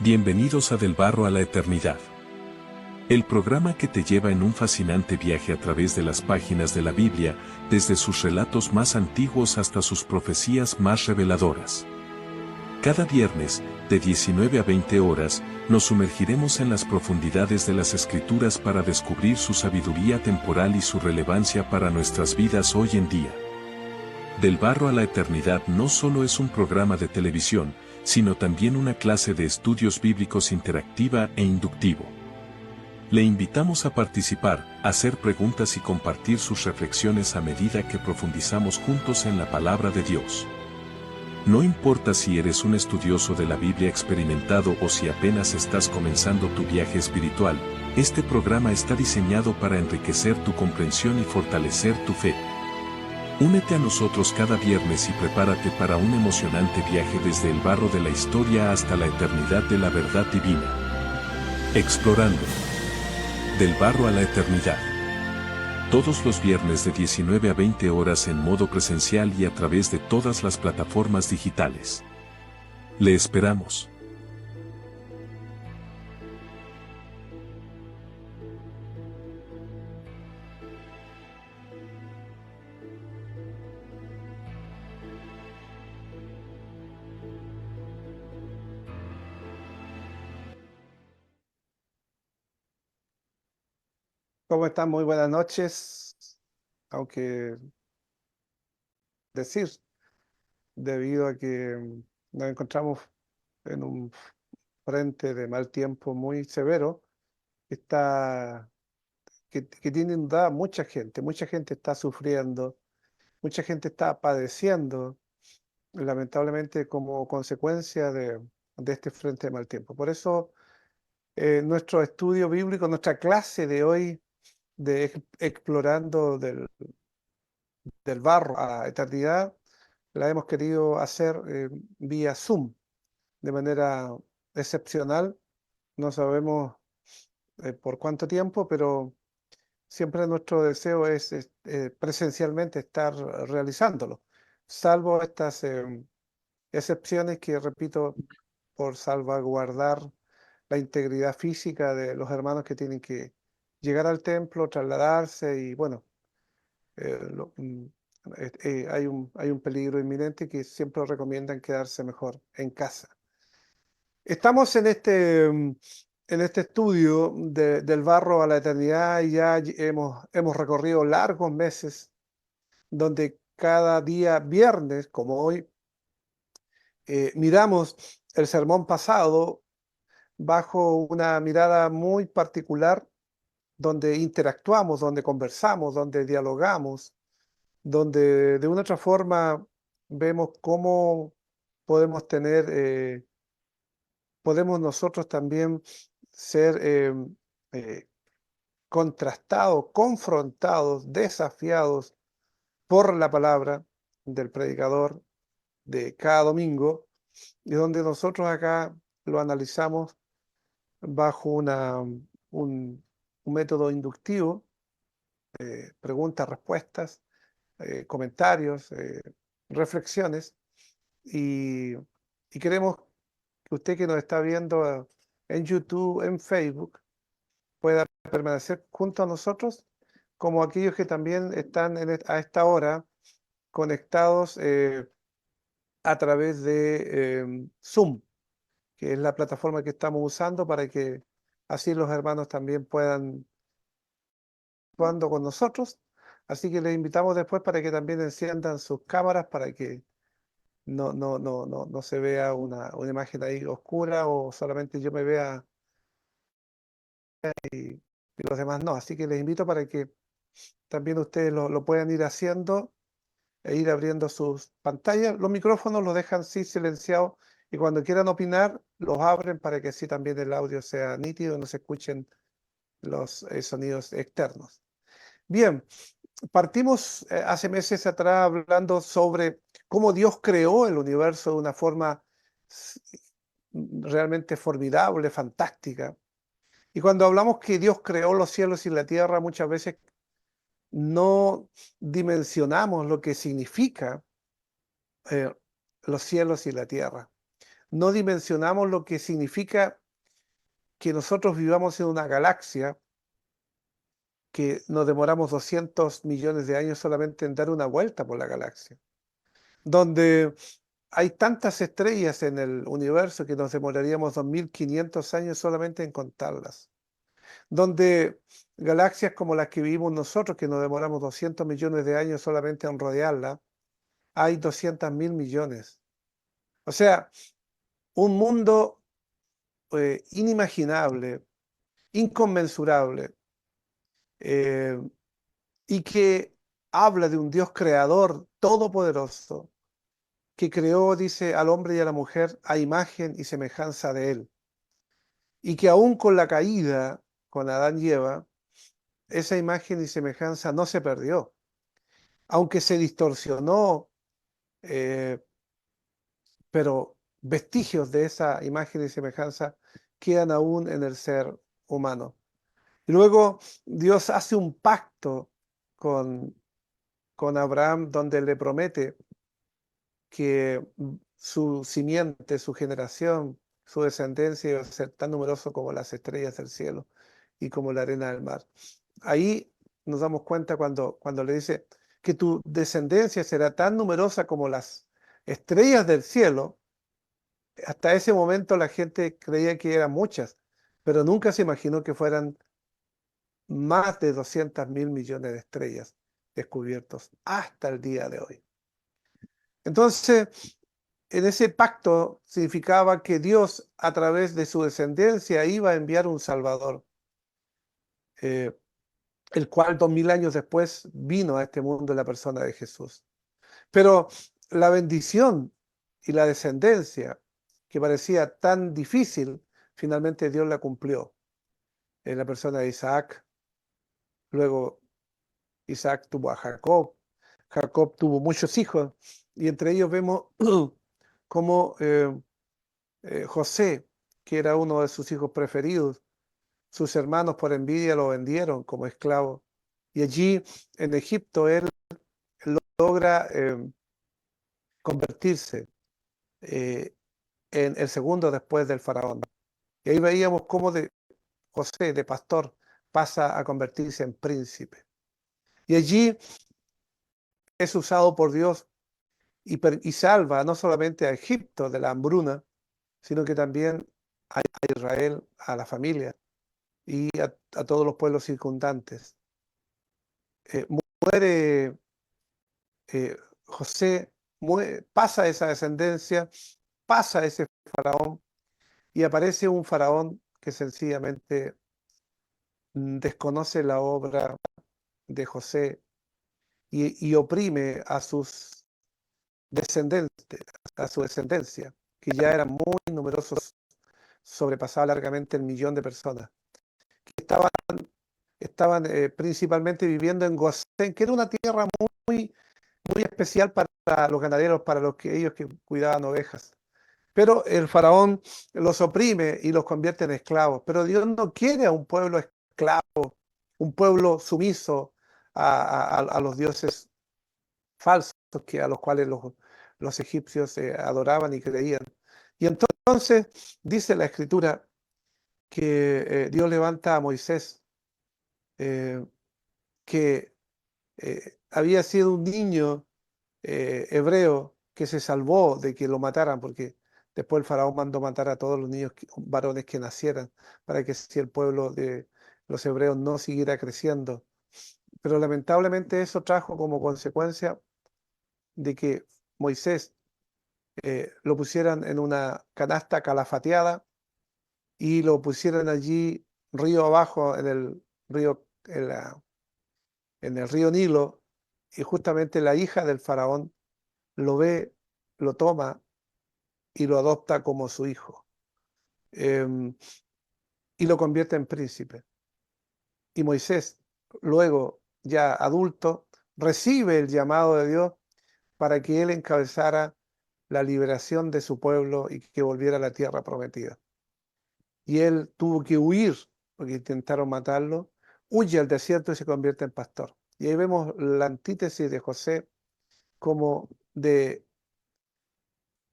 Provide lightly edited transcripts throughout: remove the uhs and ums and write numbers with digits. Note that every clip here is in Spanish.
Bienvenidos a Del Barro a la Eternidad. El programa que te lleva en un fascinante viaje a través de las páginas de la Biblia, desde sus relatos más antiguos hasta sus profecías más reveladoras. Cada viernes, de 19 a 20 horas, nos sumergiremos en las profundidades de las Escrituras para descubrir su sabiduría temporal y su relevancia para nuestras vidas hoy en día. Del Barro a la Eternidad no solo es un programa de televisión, sino también una clase de estudios bíblicos interactiva e inductivo. Le invitamos a participar, hacer preguntas y compartir sus reflexiones a medida que profundizamos juntos en la palabra de Dios. No importa si eres un estudioso de la Biblia experimentado o si apenas estás comenzando tu viaje espiritual, este programa está diseñado para enriquecer tu comprensión y fortalecer tu fe. Únete a nosotros cada viernes y prepárate para un emocionante viaje desde el barro de la historia hasta la eternidad de la verdad divina. Explorando. Del barro a la eternidad. Todos los viernes de 19 a 20 horas en modo presencial y a través de todas las plataformas digitales. Le esperamos. ¿Cómo están? Muy buenas noches. Aunque decir, debido a que nos encontramos en un frente de mal tiempo muy severo, está, que tiene inundada mucha gente está sufriendo, mucha gente está padeciendo, lamentablemente como consecuencia de este frente de mal tiempo. Por eso, nuestro estudio bíblico, nuestra clase de hoy de explorando del barro a la eternidad, la hemos querido hacer vía Zoom, de manera excepcional. No sabemos por cuánto tiempo, pero siempre nuestro deseo es presencialmente estar realizándolo, salvo estas excepciones que, repito, por salvaguardar la integridad física de los hermanos que tienen que llegar al templo, trasladarse y bueno, eh, lo- mm, hay un peligro inminente que siempre recomiendan quedarse mejor en casa. Estamos en este estudio del barro a la eternidad y ya hemos recorrido largos meses donde cada día viernes, como hoy, miramos el sermón pasado bajo una mirada muy particular, donde interactuamos, donde conversamos, donde dialogamos, donde de una u otra forma vemos cómo podemos podemos nosotros también ser eh, contrastados, confrontados, desafiados por la palabra del predicador de cada domingo, y donde nosotros acá lo analizamos bajo un, un método inductivo, preguntas, respuestas, comentarios, reflexiones, y, y queremos que usted que nos está viendo en YouTube, en Facebook, pueda permanecer junto a nosotros, como aquellos que también están a esta hora conectados a través de Zoom, que es la plataforma que estamos usando para que así los hermanos también puedan jugando con nosotros. Así que les invitamos después para que también enciendan sus cámaras para que no se vea una imagen ahí oscura o solamente yo me vea y los demás no. Así que les invito para que también ustedes lo puedan ir haciendo e ir abriendo sus pantallas. Los micrófonos los dejan sí silenciados y cuando quieran opinar los abren para que así también el audio sea nítido y no se escuchen los sonidos externos. Bien, partimos hace meses atrás hablando sobre cómo Dios creó el universo de una forma s- realmente formidable, fantástica. Y cuando hablamos que Dios creó los cielos y la tierra, muchas veces no dimensionamos lo que significa eh, los cielos y la tierra. no dimensionamos lo que significa que nosotros vivamos en una galaxia, que nos demoramos 200 millones de años solamente en dar una vuelta por la galaxia, donde hay tantas estrellas en el universo que nos demoraríamos 2500 años solamente en contarlas, donde galaxias como las que vivimos nosotros, que nos demoramos 200 millones de años solamente en rodearla, hay 200.000 millones. O sea, un mundo inimaginable, inconmensurable, eh, y que habla de un Dios creador todopoderoso, que creó, dice, al hombre y a la mujer a imagen y semejanza de él, y que aún con la caída, con Adán y Eva, esa imagen y semejanza no se perdió, aunque se distorsionó, eh, pero vestigios de esa imagen y semejanza quedan aún en el ser humano. Y luego Dios hace un pacto con, con Abraham donde le promete que su simiente, su generación, su descendencia iba a ser tan numeroso como las estrellas del cielo y como la arena del mar. Ahí nos damos cuenta cuando le dice que tu descendencia será tan numerosa como las estrellas del cielo. Hasta ese momento la gente creía que eran muchas, pero nunca se imaginó que fueran más de 200.000 millones de estrellas descubiertos hasta el día de hoy. Entonces, en ese pacto significaba que Dios, a través de su descendencia, iba a enviar un Salvador, eh, el cual 2000 años después vino a este mundo en la persona de Jesús. Pero la bendición y la descendencia, que parecía tan difícil, finalmente Dios la cumplió en la persona de Isaac. Luego Isaac tuvo a Jacob, Jacob tuvo muchos hijos, y entre ellos vemos como José, que era uno de sus hijos preferidos, sus hermanos por envidia lo vendieron como esclavo. Y allí en Egipto él logra convertirse eh, en el segundo después del faraón. Y ahí veíamos cómo de José, de pastor, pasa a convertirse en príncipe. Y allí es usado por Dios y salva no solamente a Egipto de la hambruna, sino que también a Israel, a la familia y a todos los pueblos circundantes. Muere José, pasa esa descendencia, pasa ese faraón y aparece un faraón que sencillamente desconoce la obra de José y oprime a sus descendientes, a su descendencia, que ya eran muy numerosos, sobrepasaba largamente el millón de personas, que estaban principalmente viviendo en Gosén, que era una tierra muy, muy especial para los ganaderos, para ellos que cuidaban ovejas. Pero el faraón los oprime y los convierte en esclavos. Pero Dios no quiere a un pueblo esclavo, un pueblo sumiso a los dioses falsos a los cuales los egipcios adoraban y creían. Y entonces dice la escritura que Dios levanta a Moisés, eh, que había sido un niño hebreo que se salvó de que lo mataran, porque después el faraón mandó matar a todos los niños varones que nacieran, para que si el pueblo de los hebreos no siguiera creciendo. Pero lamentablemente eso trajo como consecuencia de que Moisés lo pusieran en una canasta calafateada y lo pusieran allí río abajo en el río, en el río Nilo, y justamente la hija del faraón lo ve, lo toma y lo adopta como su hijo, em, y lo convierte en príncipe. Y Moisés, luego ya adulto, recibe el llamado de Dios para que él encabezara la liberación de su pueblo y que volviera a la tierra prometida. Y él tuvo que huir porque intentaron matarlo, huye al desierto y se convierte en pastor. Y ahí vemos la antítesis de José como de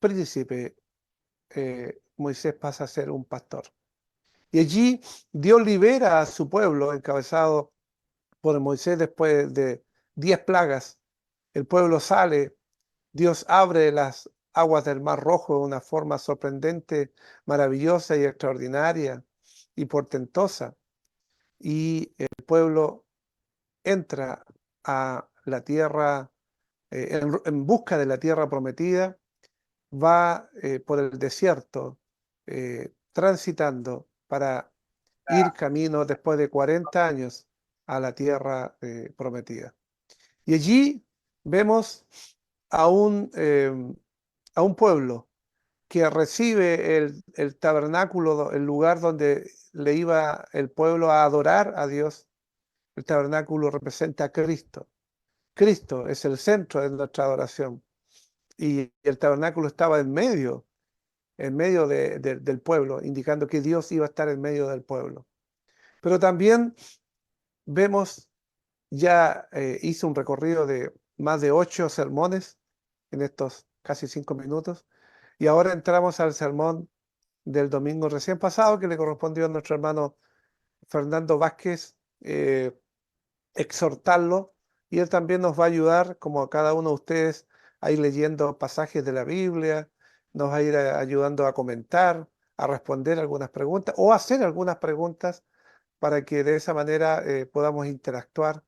príncipe Moisés pasa a ser un pastor. Y allí Dios libera a su pueblo, encabezado por Moisés después de 10 plagas. El pueblo sale, Dios abre las aguas del Mar Rojo de una forma sorprendente, maravillosa y extraordinaria y portentosa. Y el pueblo entra a la tierra, en busca de la tierra prometida, va por el desierto, transitando para ir camino después de 40 años a la tierra prometida. Y allí vemos a a un pueblo que recibe el tabernáculo, el lugar donde le iba el pueblo a adorar a Dios. El tabernáculo representa a Cristo. Cristo es el centro de nuestra adoración. Y el tabernáculo estaba en medio del pueblo, indicando que Dios iba a estar en medio del pueblo. Pero también vemos, ya hice un recorrido de más de 8 sermones en estos casi 5 minutos, y ahora entramos al sermón del domingo recién pasado, que le correspondió a nuestro hermano Fernando Vázquez exhortarlo, y él también nos va a ayudar, como a cada uno de ustedes, a ir leyendo pasajes de la Biblia, nos va a ir ayudando a comentar, a responder algunas preguntas o a hacer algunas preguntas para que de esa manera podamos interactuar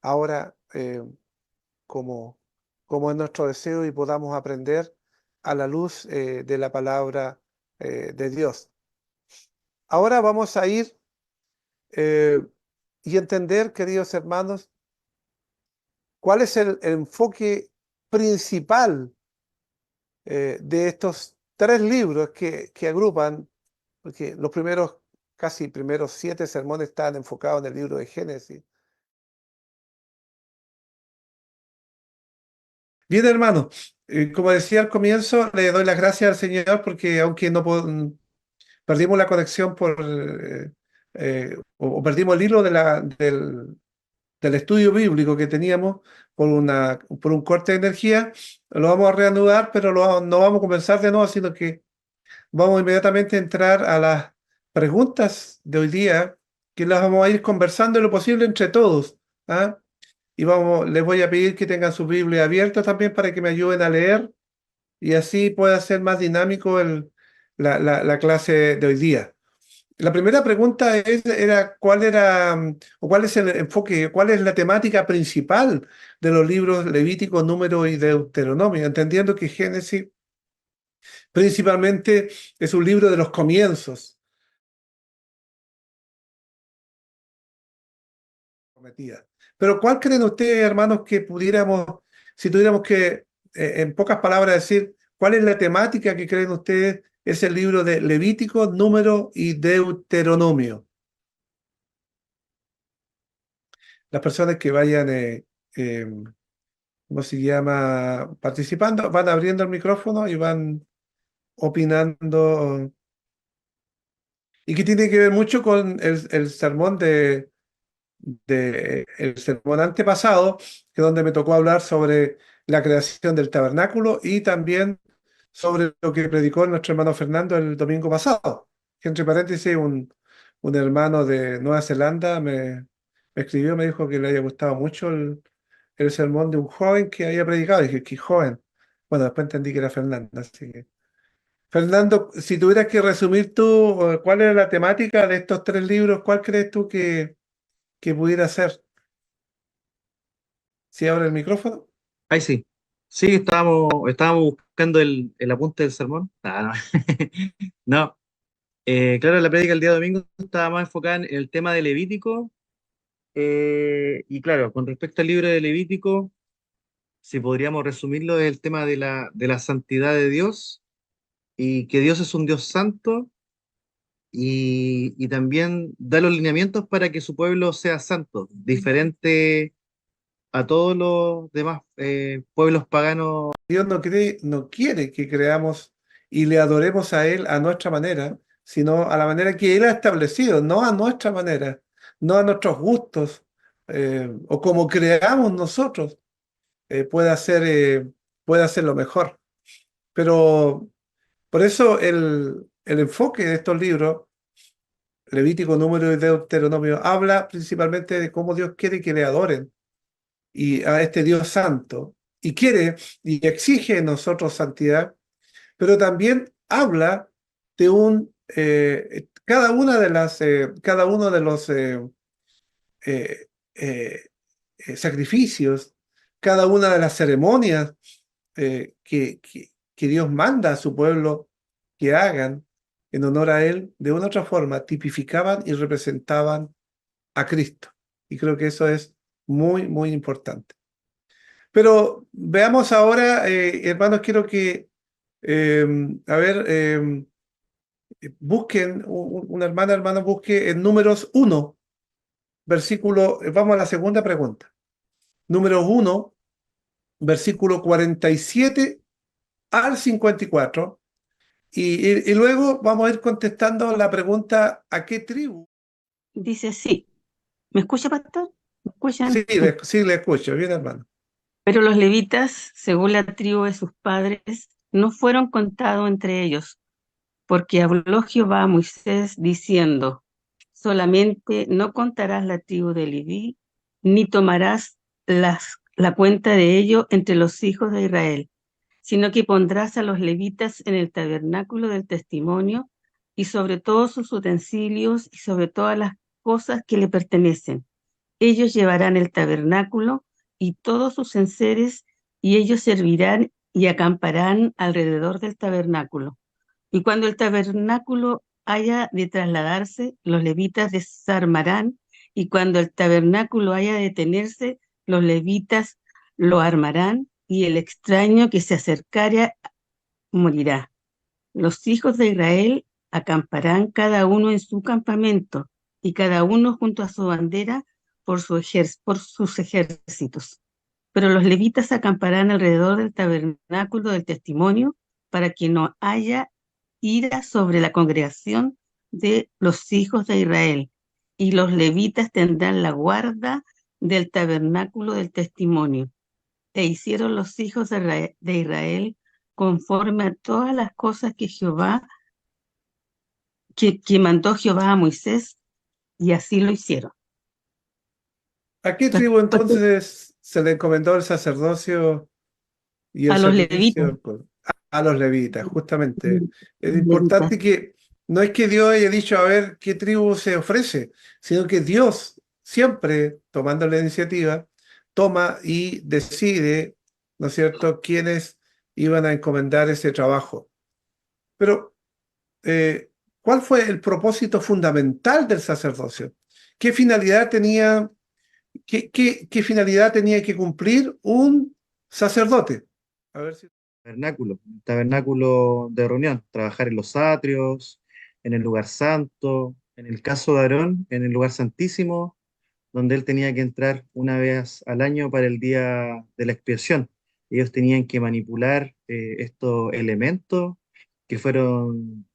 ahora como, como es nuestro deseo y podamos aprender a la luz de la palabra de Dios. Ahora vamos a ir y entender, queridos hermanos, cuál es el enfoque principal de estos 3 libros que agrupan, porque los primeros 7 sermones están enfocados en el libro de Génesis. Bien, hermano, como decía al comienzo, le doy las gracias al Señor porque aunque no perdimos la conexión o perdimos el hilo del estudio bíblico que teníamos por un corte de energía, lo vamos a reanudar, pero no vamos a comenzar de nuevo, sino que vamos inmediatamente a entrar a las preguntas de hoy día, que las vamos a ir conversando en lo posible entre todos. ¿Ah? Y les voy a pedir que tengan su Biblia abierta también para que me ayuden a leer y así pueda ser más dinámico la clase de hoy día. La primera pregunta era cuál es el enfoque, cuál es la temática principal de los libros Levítico, Número y Deuteronomio, entendiendo que Génesis principalmente es un libro de los comienzos. Pero ¿cuál creen ustedes, hermanos, que pudiéramos, si tuviéramos que, en pocas palabras, decir cuál es la temática que creen ustedes es el libro de Levítico, Número y Deuteronomio? Las personas que vayan, eh, ¿cómo se llama? Participando, van abriendo el micrófono y van opinando, y que tiene que ver mucho con el sermón el sermón antepasado, que es donde me tocó hablar sobre la creación del tabernáculo y también sobre lo que predicó nuestro hermano Fernando el domingo pasado. Que entre paréntesis, un hermano de Nueva Zelanda me escribió, me dijo que le había gustado mucho el sermón de un joven que había predicado. Y dije, ¿qué joven? Bueno, después entendí que era Fernando. Así que, Fernando, si tuvieras que resumir tú cuál era la temática de estos 3 libros, ¿cuál crees tú que pudiera ser? Si abre el micrófono. Ahí sí. Sí, estábamos buscando el apunte del sermón. No. No. Claro, la prédica el día domingo estaba más enfocada en el tema de Levítico. Y claro, con respecto al libro de Levítico, si podríamos resumirlo, es el tema de la santidad de Dios y que Dios es un Dios santo y también da los lineamientos para que su pueblo sea santo, diferente a todos los demás pueblos paganos. Dios no quiere que creamos y le adoremos a Él a nuestra manera, sino a la manera que Él ha establecido, no a nuestra manera, no a nuestros gustos, o como creamos nosotros, puede hacer, puede hacerlo mejor. Pero Por eso el enfoque de estos libros, Levítico, Número y Deuteronomio, habla principalmente de cómo Dios quiere que le adoren y a este Dios santo, y quiere y exige en nosotros santidad, pero también habla de cada uno de los eh, eh, sacrificios, cada una de las ceremonias que Dios manda a su pueblo que hagan en honor a Él, de una u otra forma, tipificaban y representaban a Cristo. Y creo que eso es muy, muy importante. Pero veamos ahora, hermanos, quiero que, a ver, busquen, una hermano, busque en Números 1, versículo, vamos a la segunda pregunta. Números 1, versículo 47 al 54. Y luego vamos a ir contestando la pregunta: ¿a qué tribu? Dice así. ¿Me escucha, pastor? ¿Me escuchan? Sí, le escucho, bien, hermano. Pero los levitas, según la tribu de sus padres, no fueron contados entre ellos, porque habló Jehová a Moisés diciendo: solamente no contarás la tribu de Leví, ni tomarás la cuenta de ello entre los hijos de Israel, sino que pondrás a los levitas en el tabernáculo del testimonio y sobre todos sus utensilios y sobre todas las cosas que le pertenecen. Ellos llevarán el tabernáculo y todos sus enseres, y ellos servirán y acamparán alrededor del tabernáculo. Y cuando el tabernáculo haya de trasladarse, los levitas desarmarán, y cuando el tabernáculo haya de detenerse, los levitas lo armarán, y el extraño que se acercare morirá. Los hijos de Israel acamparán cada uno en su campamento, y cada uno junto a su bandera por sus ejércitos. Pero los levitas acamparán alrededor del tabernáculo del testimonio, para que no haya ira sobre la congregación de los hijos de Israel. Y los levitas tendrán la guarda del tabernáculo del testimonio. E hicieron los hijos de Israel conforme a todas las cosas que mandó Jehová a Moisés, y así lo hicieron. ¿A qué tribu entonces se le encomendó el sacerdocio y el A los levitas. sacrificio? A los levitas, justamente. Es importante que no es que Dios haya dicho a ver qué tribu se ofrece, sino que Dios siempre, tomando la iniciativa, toma y decide, ¿no es cierto?, quiénes iban a encomendar ese trabajo. Pero, ¿cuál fue el propósito fundamental del sacerdocio? ¿Qué finalidad tenía, qué finalidad tenía que cumplir un sacerdote? A ver si... Tabernáculo de reunión, trabajar en los atrios, en el lugar santo, en el caso de Aarón, en el lugar santísimo, donde él tenía que entrar una vez al año para el día de la expiación. Ellos tenían que manipular estos elementos que fueron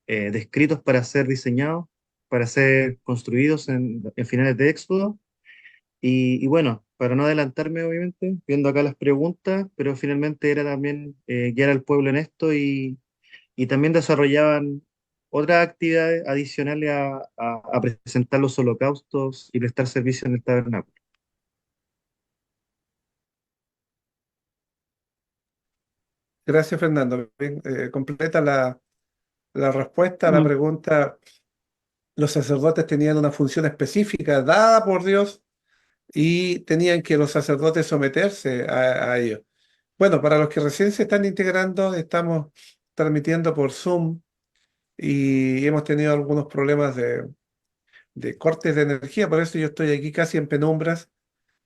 descritos para ser diseñados, para ser construidos en finales de Éxodo. Y bueno, para no adelantarme, obviamente, viendo acá las preguntas, pero finalmente era también guiar al pueblo en esto y también desarrollaban otras actividades adicionales a presentar los holocaustos y prestar servicio en el tabernáculo. Gracias, Fernando. Bien, completa la respuesta a la Mm. pregunta. Los sacerdotes tenían una función específica dada por Dios y tenían que los sacerdotes someterse a ello. Bueno, para los que recién se están integrando, estamos transmitiendo por Zoom y hemos tenido algunos problemas de cortes de energía, por eso yo estoy aquí casi en penumbras,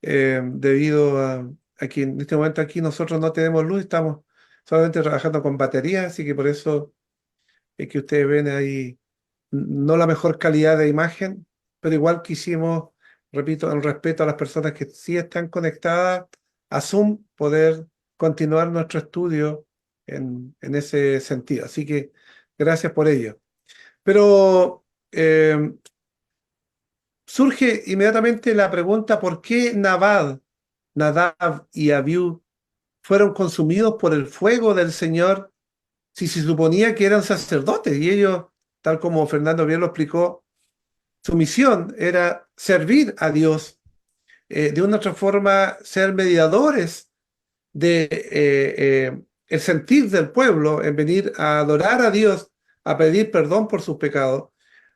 debido a que en este momento aquí nosotros no tenemos luz, estamos solamente trabajando con baterías, así que por eso es que ustedes ven ahí no la mejor calidad de imagen, pero igual quisimos, repito, en respeto a las personas que sí están conectadas a Zoom, poder continuar nuestro estudio en ese sentido. Así que gracias por ello. Pero surge inmediatamente la pregunta: ¿por qué Nadab y Abiú fueron consumidos por el fuego del Señor si se suponía que eran sacerdotes y ellos, tal como Fernando bien lo explicó, su misión era servir a Dios, de una otra forma ser mediadores de el sentir del pueblo en venir a adorar a Dios, a pedir perdón por sus pecados,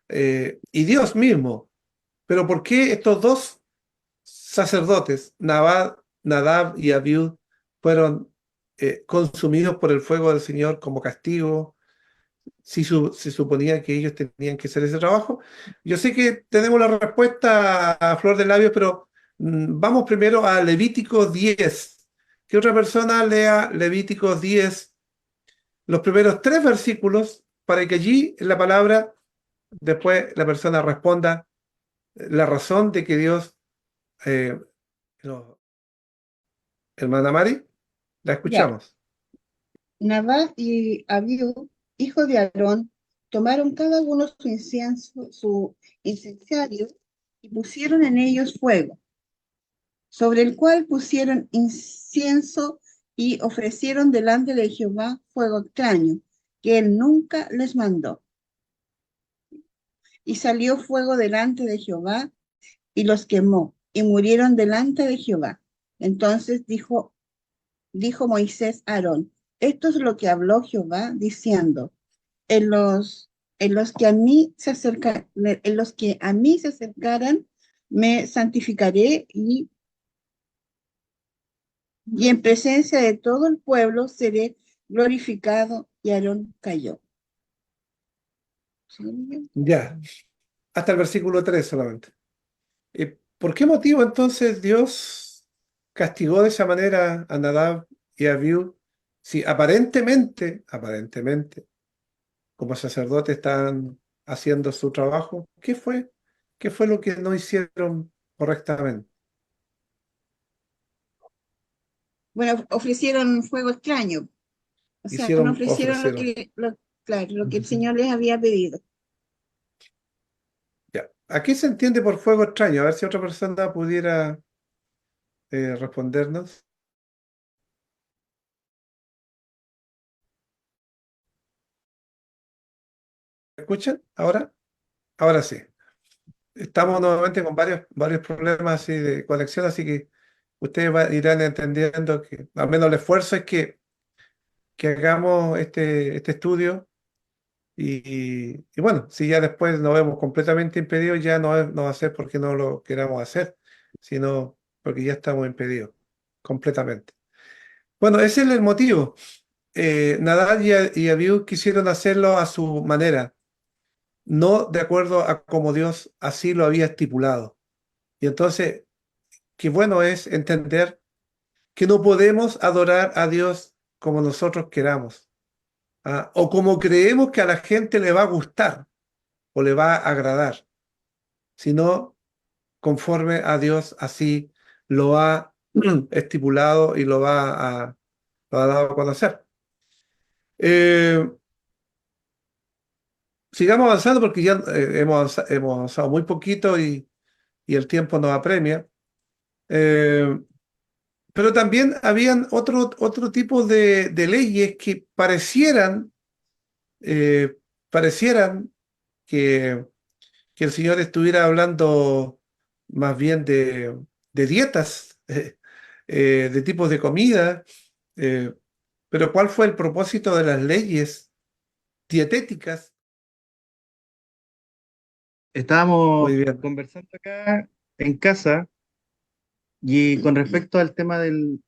y Dios mismo. Pero ¿por qué estos dos sacerdotes, Nadab y Abiud, fueron consumidos por el fuego del Señor como castigo? Si se suponía que ellos tenían que hacer ese trabajo. Yo sé que tenemos la respuesta a flor de labios, pero vamos primero a Levíticos 10. Que otra persona lea Levíticos 10, los primeros 3 versículos, para que allí en la palabra después la persona responda la razón de que Dios... no. Hermana Mari, la Ya, escuchamos. Nadab y Abiú, hijo de Aarón, tomaron cada uno su incensario, y pusieron en ellos fuego, sobre el cual pusieron incienso y ofrecieron delante de Jehová fuego extraño, que él nunca les mandó. Y salió fuego delante de Jehová y los quemó, y murieron delante de Jehová. Entonces dijo Moisés a Aarón: esto es lo que habló Jehová, diciendo: en los que a mí se acercaran, me santificaré, y en presencia de todo el pueblo seré glorificado. Y Aarón cayó. ¿Sí? Ya, hasta el versículo 3 solamente. ¿Por qué motivo entonces Dios castigó de esa manera a Nadab y a Abiú si aparentemente, como sacerdotes están haciendo su trabajo? ¿Qué fue? ¿Qué fue lo que no hicieron correctamente? Bueno, ofrecieron fuego extraño. O sea, no ofrecieron Ofrecieron. claro, lo que el Ujú. Señor les había pedido. Ya. ¿A qué se entiende por fuego extraño? A ver si otra persona pudiera respondernos. ¿Me escuchan? ¿Ahora? Ahora sí. Estamos nuevamente con varios problemas así de conexión, así que ustedes irán entendiendo que al menos el esfuerzo es que hagamos este estudio y bueno, si ya después nos vemos completamente impedidos, ya no va a ser porque no lo queramos hacer, sino porque ya estamos impedidos completamente. Bueno, ese es el motivo. Nadal y Abiú quisieron hacerlo a su manera, no de acuerdo a como Dios así lo había estipulado. Y entonces, qué bueno es entender que no podemos adorar a Dios como nosotros queramos, o como creemos que a la gente le va a gustar o le va a agradar, sino conforme a Dios así lo ha estipulado y lo ha dado a conocer. Eh, Sigamos avanzando porque ya hemos avanzado muy poquito y el tiempo nos apremia. Eh, pero también habían otro tipo de leyes que eh, parecieran que, que el Señor estuviera hablando más bien de dietas, de tipos de comida, eh, pero ¿cuál fue el propósito de las leyes dietéticas? Estábamos Muy bien. conversando acá en casa y con respecto al tema de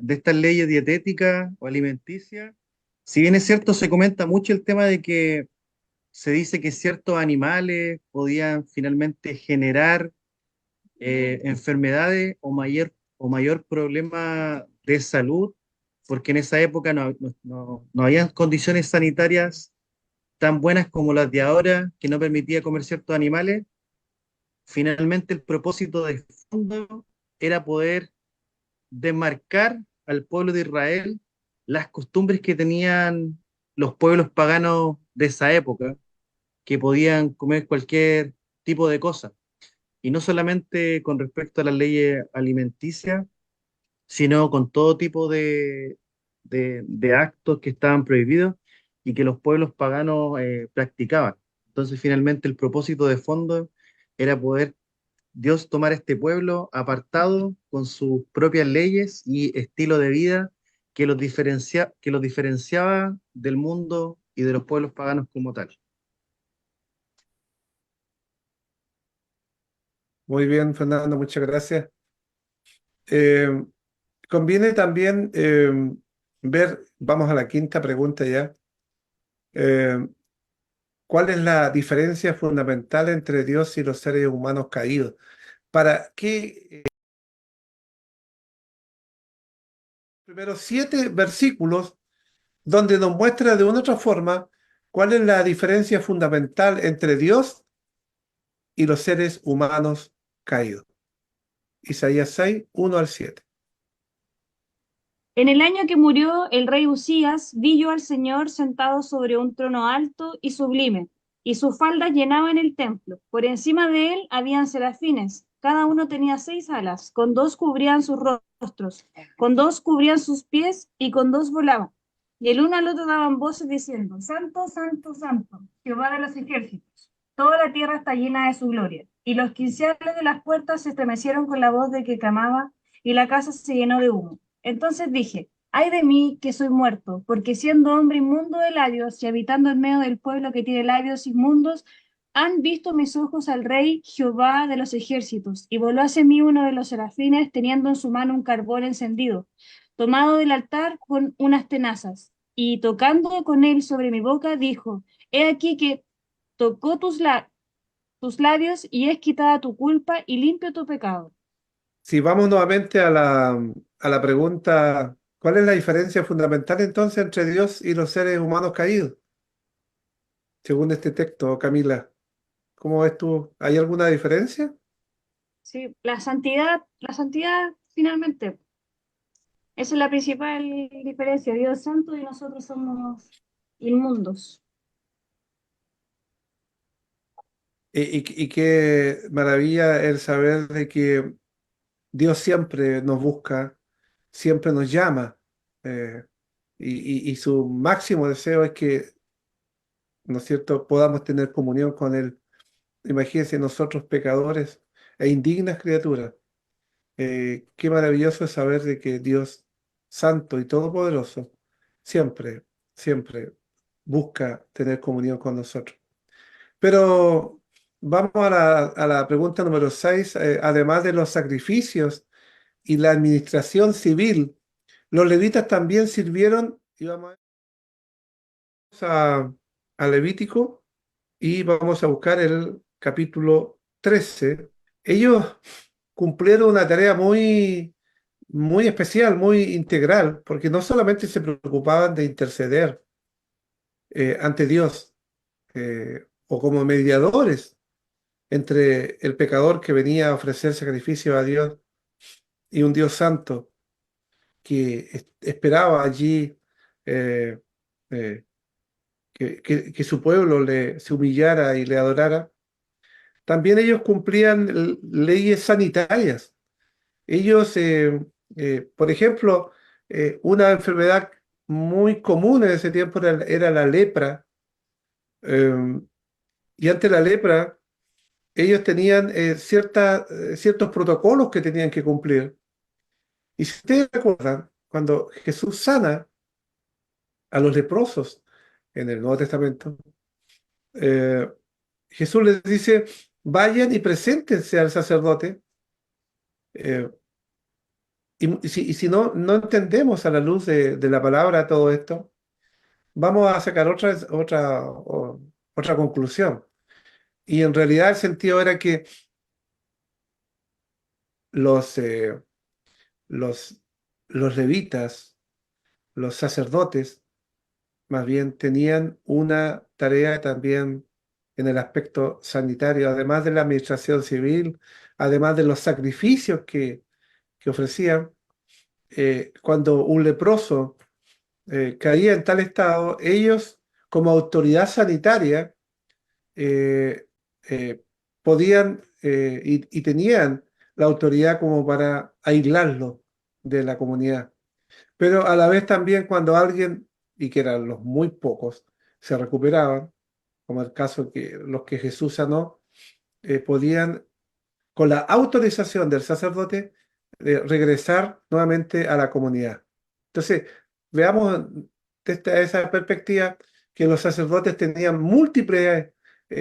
estas leyes dietéticas o alimenticias, si bien es cierto, se comenta mucho el tema de que se dice que ciertos animales podían finalmente generar enfermedades o mayor problema de salud, porque en esa época no habían condiciones sanitarias tan buenas como las de ahora, que no permitía comer ciertos animales. Finalmente el propósito de fondo era poder demarcar al pueblo de Israel las costumbres que tenían los pueblos paganos de esa época, que podían comer cualquier tipo de cosa. Y no solamente con respecto a las leyes alimenticias, sino con todo tipo de actos que estaban prohibidos. y que los pueblos paganos practicaban. Entonces, finalmente, el propósito de fondo era poder Dios tomar este pueblo apartado con sus propias leyes y estilo de vida que los diferenciaba del mundo y de los pueblos paganos como tal. Muy bien, Fernando, muchas gracias. Eh, Conviene también ver, vamos a la quinta pregunta ya, eh, ¿cuál es la diferencia fundamental entre Dios y los seres humanos caídos? Para que primeros 7 versículos donde nos muestra de una u otra forma cuál es la diferencia fundamental entre Dios y los seres humanos caídos. Isaías 6, 1 al 7. En el año que murió el rey Usías, vi yo al Señor sentado sobre un trono alto y sublime, y sus faldas llenaban el templo. Por encima de él habían serafines, cada uno tenía 6 alas, con 2 cubrían sus rostros, con 2 cubrían sus pies y con 2 volaban. Y el uno al otro daban voces diciendo, Santo, Santo, Santo, Jehová de los ejércitos. Toda la tierra está llena de su gloria. Y los quiciales de las puertas se estremecieron con la voz de que clamaba, y la casa se llenó de humo. Entonces dije, ay de mí que soy muerto, porque siendo hombre inmundo de labios y habitando en medio del pueblo que tiene labios inmundos, han visto mis ojos al rey Jehová de los ejércitos, y voló hacia mí uno de los serafines teniendo en su mano un carbón encendido, tomado del altar con unas tenazas, y tocando con él sobre mi boca, dijo, he aquí que tocó tus labios y es quitada tu culpa y limpio tu pecado. Si vamos nuevamente a la pregunta, ¿cuál es la diferencia fundamental entonces entre Dios y los seres humanos caídos? Según este texto, Camila, ¿cómo ves tú? ¿Hay alguna diferencia? Sí, la santidad finalmente, esa es la principal diferencia, Dios es santo y nosotros somos inmundos. Y qué maravilla el saber de que Dios siempre nos busca, siempre nos llama, eh, y su máximo deseo es que, ¿no es cierto?, podamos tener comunión con Él. Imagínense nosotros pecadores e indignas criaturas. Qué maravilloso es saber de que Dios Santo y Todopoderoso siempre, siempre busca tener comunión con nosotros. Pero vamos a la pregunta número 6. Además de los sacrificios y la administración civil, los levitas también sirvieron, y vamos a, a Levítico y vamos a buscar el capítulo 13. Ellos cumplieron una tarea muy especial, muy integral, porque no solamente se preocupaban de interceder ante Dios o como mediadores entre el pecador que venía a ofrecer sacrificio a Dios y un Dios santo que esperaba allí eh, eh, que su pueblo se humillara y le adorara. También ellos cumplían leyes sanitarias. Ellos, por ejemplo, una enfermedad muy común en ese tiempo era la lepra. eh, y ante la lepra, ellos tenían ciertos protocolos que tenían que cumplir. Y si ustedes recuerdan, cuando Jesús sana a los leprosos en el Nuevo Testamento, eh, Jesús les dice, vayan y preséntense al sacerdote. eh, y si no entendemos a la luz de la palabra todo esto, vamos a sacar otra conclusión. Y en realidad el sentido era que los, eh, los, los levitas, los sacerdotes, más bien tenían una tarea también en el aspecto sanitario, además de la administración civil, además de los sacrificios que ofrecían. Cuando un leproso caía en tal estado, ellos como autoridad sanitaria eh, eh, podían y tenían la autoridad como para aislarlo de la comunidad. Pero a la vez también cuando alguien, y que eran los muy pocos, se recuperaban, como el caso que los que Jesús sanó, podían, con la autorización del sacerdote, regresar nuevamente a la comunidad. Entonces, veamos desde esa perspectiva que los sacerdotes tenían múltiples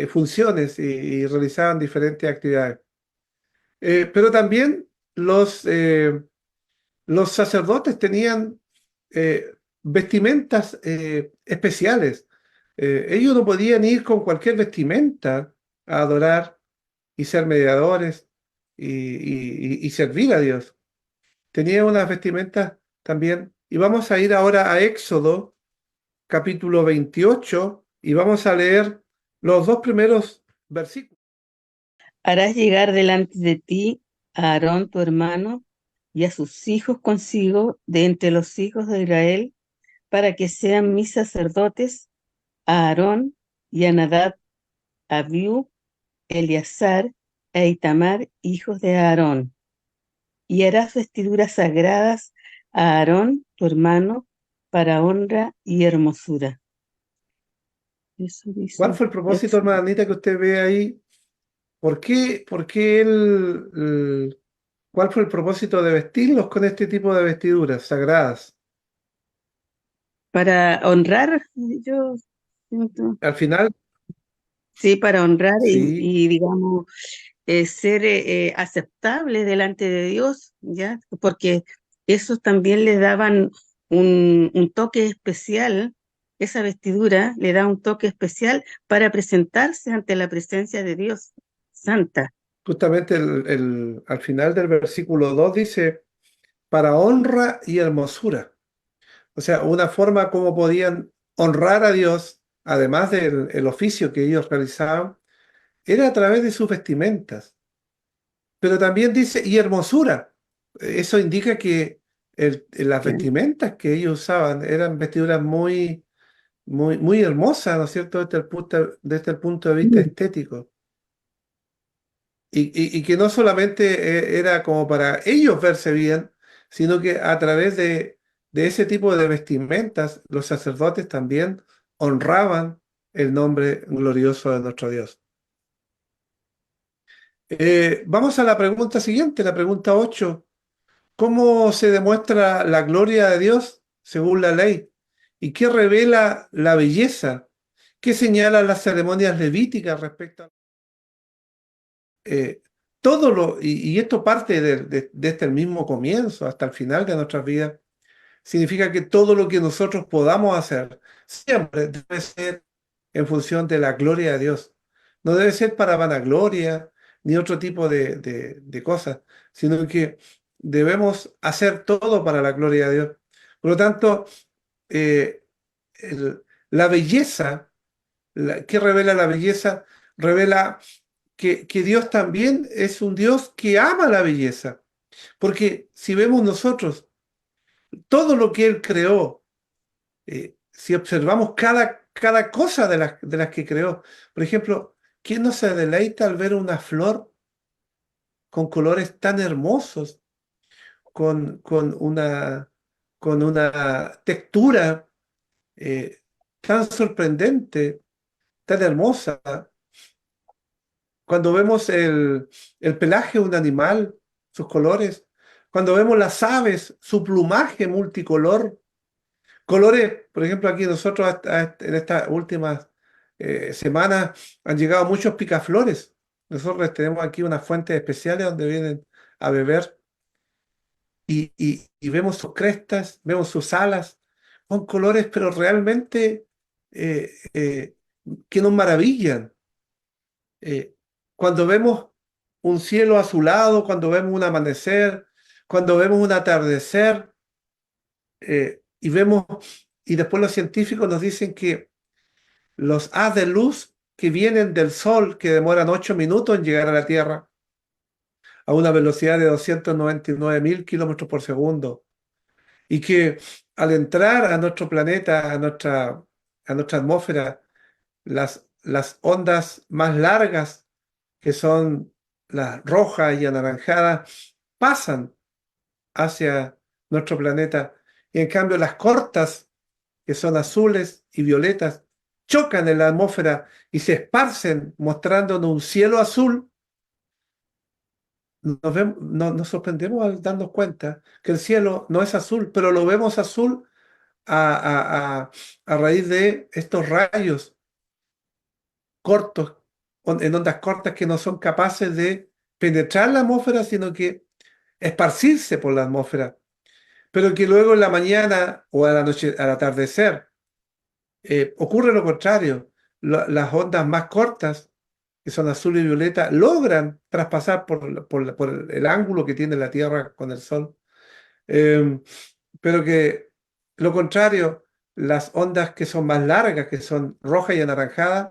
funciones y realizaban diferentes actividades. Pero también los sacerdotes tenían vestimentas especiales. Ellos no podían ir con cualquier vestimenta a adorar y ser mediadores y servir a Dios. Tenían unas vestimentas también. Y vamos a ir ahora a Éxodo, capítulo 28, y vamos a leer los dos primeros versículos. Harás llegar delante de ti a Aarón tu hermano y a sus hijos consigo de entre los hijos de Israel, para que sean mis sacerdotes, a Aarón y a Nadab, Abiú, Eleazar e Itamar, hijos de Aarón. Y harás vestiduras sagradas a Aarón tu hermano, para honra y hermosura. Eso dice ¿Cuál fue el propósito, Éxodo. hermana Anita, que usted ve ahí? ¿Por qué cuál fue el propósito de vestirlos con este tipo de vestiduras sagradas? Para honrar, yo siento. Al final, Sí, para honrar sí, digamos, ser aceptable delante de Dios, ¿ya? Porque esos también le daban un toque especial, esa vestidura le da un toque especial para presentarse ante la presencia de Dios Santa. justamente al final del versículo 2 dice, para honra y hermosura. O sea, una forma como podían honrar a Dios, además del el oficio que ellos realizaban, era a través de sus vestimentas. Pero también dice, y hermosura. Eso indica que las Claro. vestimentas que ellos usaban eran vestiduras muy hermosas, ¿no es cierto?, desde el punto de vista estético. Y que no solamente era como para ellos verse bien, sino que a través de ese tipo de vestimentas, los sacerdotes también honraban el nombre glorioso de nuestro Dios. Vamos a la pregunta siguiente, la pregunta 8. ¿Cómo se demuestra la gloria de Dios según la ley? ¿Y qué revela la belleza? ¿Qué señalan las ceremonias levíticas respecto a eh, y esto parte desde el mismo comienzo hasta el final de nuestras vidas? Significa que todo lo que nosotros podamos hacer siempre debe ser en función de la gloria de Dios. No debe ser para vanagloria ni otro tipo de cosas, sino que debemos hacer todo para la gloria de Dios. Por lo tanto, eh, la belleza, ¿qué revela la belleza? Revela que Dios también es un Dios que ama la belleza. Porque si vemos nosotros todo lo que Él creó, si observamos cada cosa de las que creó, por ejemplo, ¿quién no se deleita al ver una flor con colores tan hermosos, con una textura tan sorprendente, tan hermosa? Cuando vemos el pelaje de un animal, sus colores, cuando vemos las aves, su plumaje multicolor, colores, por ejemplo, aquí nosotros en estas últimas semanas han llegado muchos picaflores. Nosotros tenemos aquí unas fuentes especiales donde vienen a beber y vemos sus crestas, vemos sus alas, con colores, pero realmente eh, eh, que nos maravillan. Eh, Cuando vemos un cielo azulado, cuando vemos un amanecer, cuando vemos un atardecer, y y después los científicos nos dicen que los haz de luz que vienen del Sol, que demoran 8 minutos en llegar a la Tierra, a una velocidad de 299.000 kilómetros por segundo, y que al entrar a nuestro planeta, a nuestra atmósfera, las ondas más largas, que son las rojas y anaranjadas, pasan hacia nuestro planeta, y en cambio las cortas, que son azules y violetas, chocan en la atmósfera y se esparcen mostrándonos un cielo azul, nos sorprendemos al darnos cuenta que el cielo no es azul, pero lo vemos azul a, a raíz de estos rayos cortos, en ondas cortas que no son capaces de penetrar la atmósfera, sino que esparcirse por la atmósfera, pero que luego en la mañana o a la noche, al atardecer, ocurre lo contrario. Las ondas más cortas, que son azul y violeta, logran traspasar por el ángulo que tiene la Tierra con el Sol. Pero que lo contrario, las ondas que son más largas, que son rojas y anaranjadas,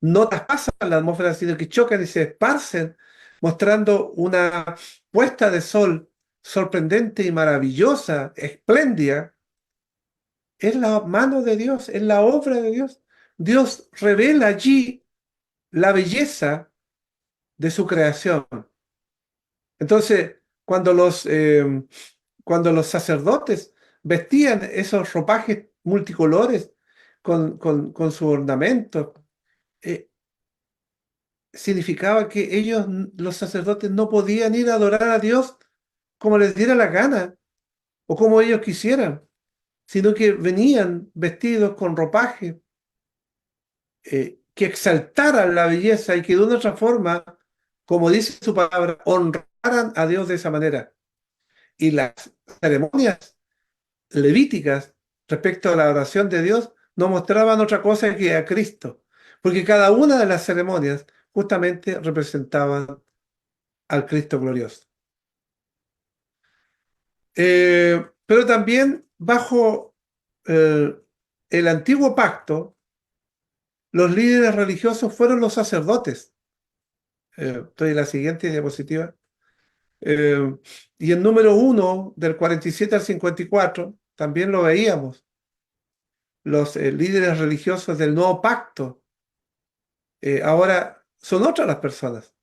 no traspasan la atmósfera, sino que chocan y se esparcen, mostrando una puesta de sol sorprendente y maravillosa, espléndida. Es la mano de Dios, es la obra de Dios. Dios revela allí la belleza de su creación. Entonces, cuando los sacerdotes vestían esos ropajes multicolores con su ornamento, eh, significaba que ellos, los sacerdotes, no podían ir a adorar a Dios como les diera la gana o como ellos quisieran, sino que venían vestidos con ropajes que exaltaran la belleza y que de una otra forma, como dice su palabra, honraran a Dios de esa manera. Y las ceremonias levíticas respecto a la oración de Dios no mostraban otra cosa que a Cristo, porque cada una de las ceremonias justamente representaban al Cristo glorioso. Pero también bajo el antiguo pacto, los líderes religiosos fueron los sacerdotes. Estoy en la siguiente diapositiva. Y el número 1, del 47 al 54, también lo veíamos. Los líderes religiosos del nuevo pacto ahora son otras las personas.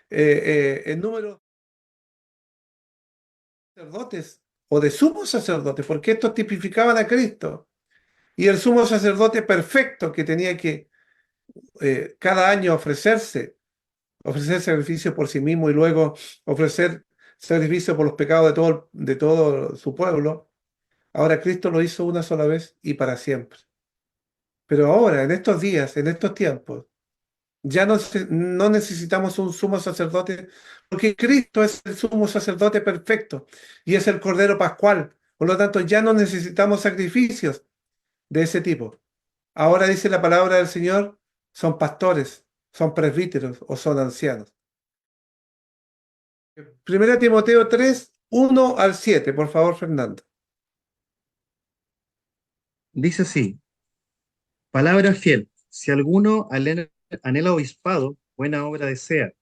El número de sacerdotes o de sumos sacerdotes, porque estos tipificaban a Cristo. Y el sumo sacerdote perfecto que tenía que cada año ofrecer sacrificio por sí mismo y luego ofrecer sacrificio por los pecados de todo su pueblo. Ahora Cristo lo hizo una sola vez y para siempre. Pero ahora, en estos días, en estos tiempos, ya no necesitamos un sumo sacerdote, porque Cristo es el sumo sacerdote perfecto y es el Cordero Pascual. Por lo tanto, ya no necesitamos sacrificios de ese tipo. Ahora dice la palabra del Señor, son pastores, son presbíteros o son ancianos. Primera Timoteo 3, 1 al 7, por favor, Fernando. Dice así, palabra fiel, si alguno anhela obispado, buena obra desea,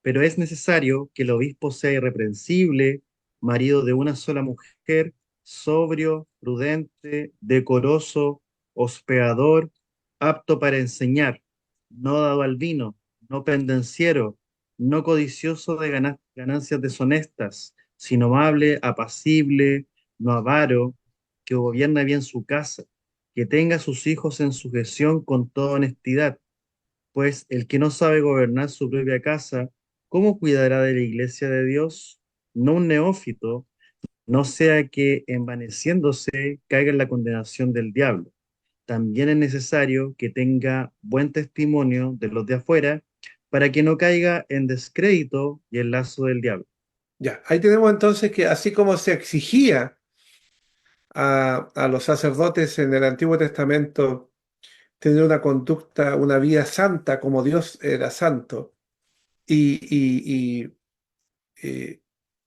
pero es necesario que el obispo sea irreprensible, marido de una sola mujer, sobrio, prudente, decoroso, hospedador, apto para enseñar, no dado al vino, no pendenciero, no codicioso de ganancias deshonestas, sino amable, apacible, no avaro, que gobierne bien su casa, que tenga a sus hijos en sujeción con toda honestidad, pues el que no sabe gobernar su propia casa, ¿cómo cuidará de la iglesia de Dios? No un neófito, no sea que envaneciéndose caiga en la condenación del diablo. También es necesario que tenga buen testimonio de los de afuera para que no caiga en descrédito y el lazo del diablo. Ya, ahí tenemos entonces que así como se exigía a los sacerdotes en el Antiguo Testamento tener una conducta, una vida santa como Dios era santo, y, y, eh,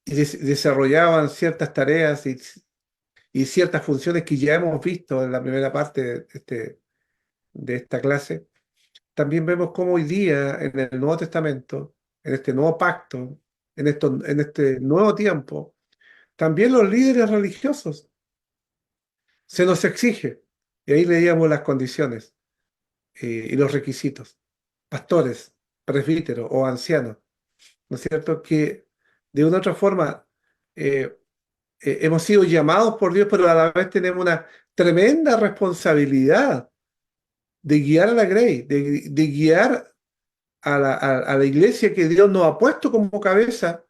desarrollaban ciertas tareas y ciertas funciones que ya hemos visto en la primera parte de esta clase. También vemos cómo hoy día en el Nuevo Testamento, en este nuevo pacto, en este nuevo tiempo, también los líderes religiosos se nos exige. Y ahí leíamos las condiciones y los requisitos. Pastores, presbíteros o ancianos, ¿no es cierto? Que de una u otra forma hemos sido llamados por Dios, pero a la vez tenemos una tremenda responsabilidad de guiar a la Grey, de guiar a la iglesia que Dios nos ha puesto como cabeza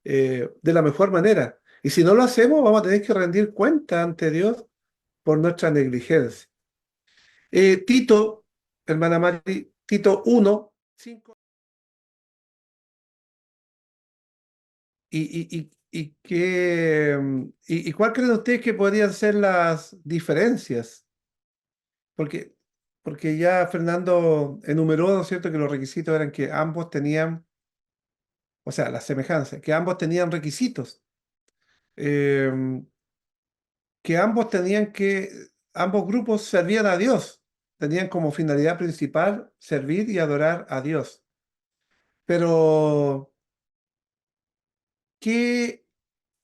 de la mejor manera. Y si no lo hacemos, vamos a tener que rendir cuenta ante Dios por nuestra negligencia. Tito, hermana Mari, Tito 1, 5. ¿Y cuál creen ustedes que podrían ser las diferencias? Porque, porque ya Fernando enumeró, ¿no es cierto?, que los requisitos eran que ambos tenían, o sea, las semejanzas, que ambos tenían requisitos, em, que ambos grupos servían a Dios, tenían como finalidad principal servir y adorar a Dios. Pero,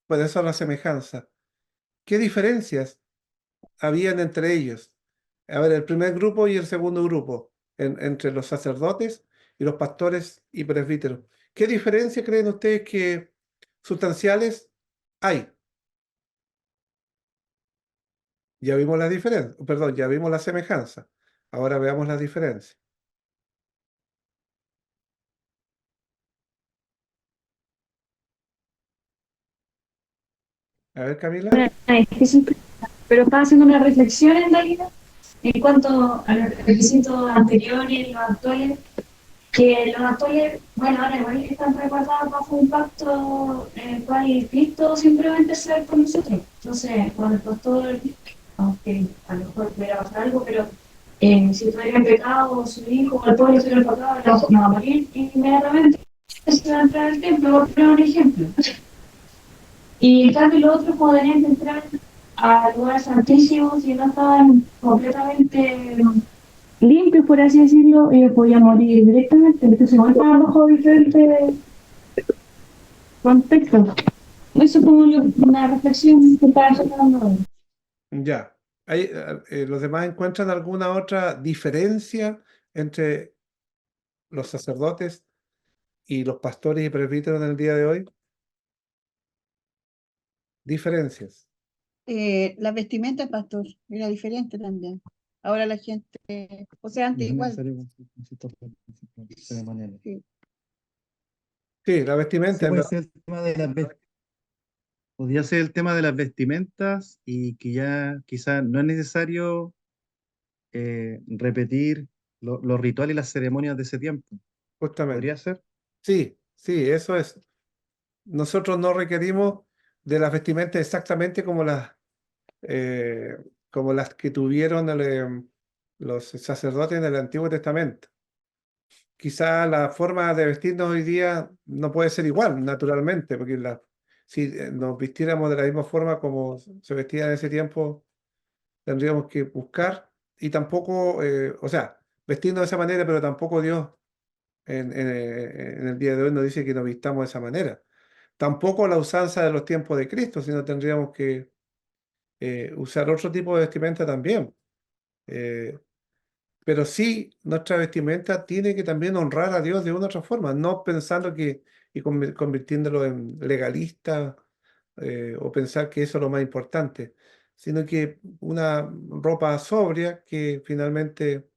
pues eso es la semejanza. ¿Qué diferencias habían entre ellos? A ver, el primer grupo y el segundo grupo, entre los sacerdotes y los pastores y presbíteros. ¿Qué diferencias creen ustedes que sustanciales hay? Ya vimos la diferencia, perdón, ya vimos la semejanza. Ahora veamos las diferencias. A ver, Camila. Es difícil, pero estaba haciendo una reflexión en realidad en cuanto a los requisitos anteriores y los actuales, que los actuales, bueno, ahora igual están resguardados bajo un pacto en el cual Cristo siempre va a interceder por nosotros. Entonces, cuando el pastor, aunque a lo mejor pudiera pasar algo, pero si tuviera en pecado, su hijo o el pueblo estuviera en pecado, no va a morir inmediatamente. Se va a entrar al templo, por poner un ejemplo. Y en cambio los otros podrían entrar a lugares santísimos y no estaban completamente limpios, por así decirlo, ellos podían morir directamente. Entonces, igual estaban bajo diferentes contextos. Eso es como una reflexión que estaba sacando. Ya. ¿Los demás encuentran alguna otra diferencia entre los sacerdotes y los pastores y presbíteros en el día de hoy? Diferencias. La vestimenta, pastor, era diferente también. Ahora la gente, o sea, antes igual. Sí. Sí, la vestimenta. Sí, puede ser el tema de podría ser el tema de las vestimentas y que ya quizás no es necesario repetir los rituales y las ceremonias de ese tiempo. Justamente. ¿Podría ser? Sí, sí, eso es. Nosotros no requerimos de las vestimentas exactamente como las que tuvieron los sacerdotes en el Antiguo Testamento. Quizá la forma de vestirnos hoy día no puede ser igual, naturalmente, porque si nos vistiéramos de la misma forma como se vestía en ese tiempo, tendríamos que buscar y tampoco, o sea, vestirnos de esa manera, pero tampoco Dios en el día de hoy nos dice que nos vistamos de esa manera. Tampoco la usanza de los tiempos de Cristo, sino tendríamos que usar otro tipo de vestimenta también. Eh, pero sí, nuestra vestimenta tiene que también honrar a Dios de una u otra forma, no pensando convirtiéndolo en legalista o pensar que eso es lo más importante, sino que una ropa sobria que finalmente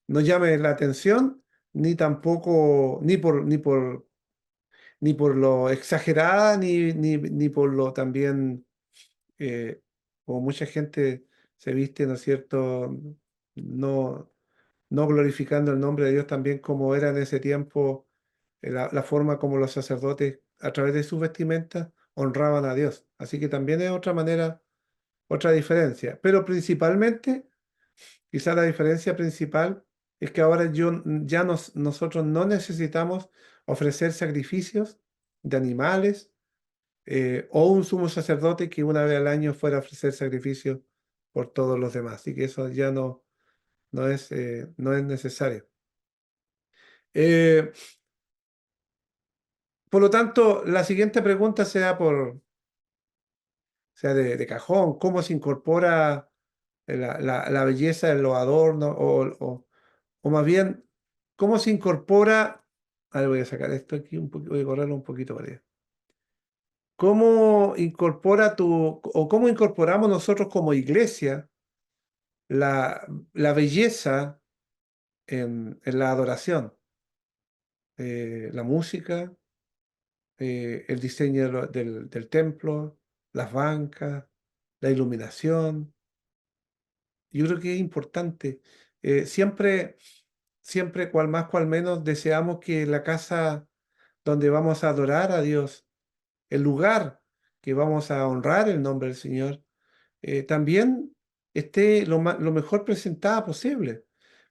no llame la atención, ni tampoco, ni por lo exagerada, ni por lo también, como mucha gente se viste, ¿no es cierto? No, no glorificando el nombre de Dios también como era en ese tiempo, la forma como los sacerdotes a través de sus vestimentas honraban a Dios. Así que también es otra manera, otra diferencia. Pero principalmente, quizá la diferencia principal es que ahora nosotros no necesitamos ofrecer sacrificios de animales o un sumo sacerdote que una vez al año fuera a ofrecer sacrificios por todos los demás. Así que eso ya no es necesario. Por lo tanto, la siguiente pregunta sea de cajón, ¿cómo se incorpora la belleza en los adornos? O más bien, ¿cómo se incorpora? A ver, voy a sacar esto aquí voy a correrlo un poquito para allá. ¿Cómo incorpora o cómo incorporamos nosotros como iglesia la belleza en la adoración, la música, el diseño del templo, las bancas, la iluminación. Yo creo que es importante. Siempre, cual más, cual menos, deseamos que la casa donde vamos a adorar a Dios, el lugar que vamos a honrar el nombre del Señor, también esté lo mejor presentada posible,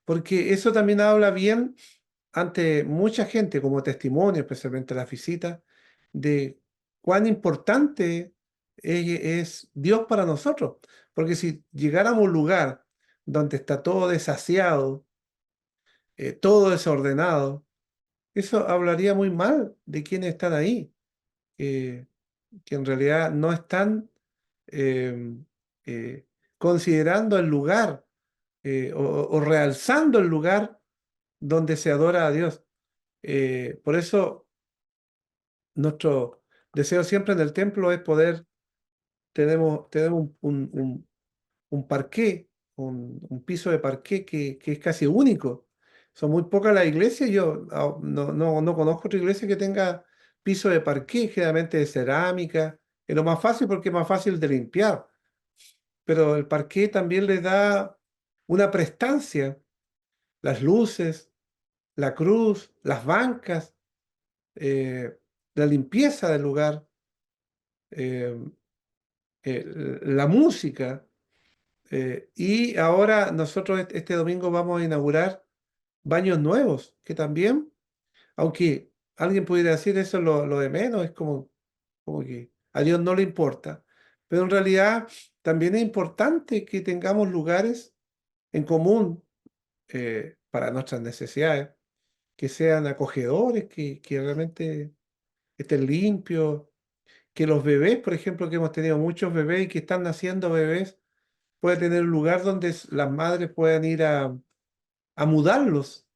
porque eso también habla bien ante mucha gente como testimonio, especialmente las visitas, de cuán importante es Dios para nosotros. Porque si llegáramos a un lugar donde está todo desasiado, todo desordenado, eso hablaría muy mal de quienes están ahí, que en realidad no están em, eh, considerando el lugar o realzando el lugar donde se adora a Dios. Por eso nuestro deseo siempre en el templo es poder, tenemos un parqué, un piso de parqué que es casi único. Son muy pocas las iglesias, yo no conozco otra iglesia que tenga piso de parqué, generalmente de cerámica. Es lo más fácil porque es más fácil de limpiar, pero el parqué también le da una prestancia, las luces, la cruz, las bancas, la limpieza del lugar, eh, la música. Y ahora nosotros este domingo vamos a inaugurar baños nuevos, que también, aunque alguien pudiera decir eso es lo de menos, es como que a Dios no le importa. Pero en realidad también es importante que tengamos lugares en común para nuestras necesidades, que sean acogedores, que realmente estén limpios, que los bebés, por ejemplo, que hemos tenido muchos bebés y que están naciendo bebés, puede tener un lugar donde las madres puedan ir a mudarlos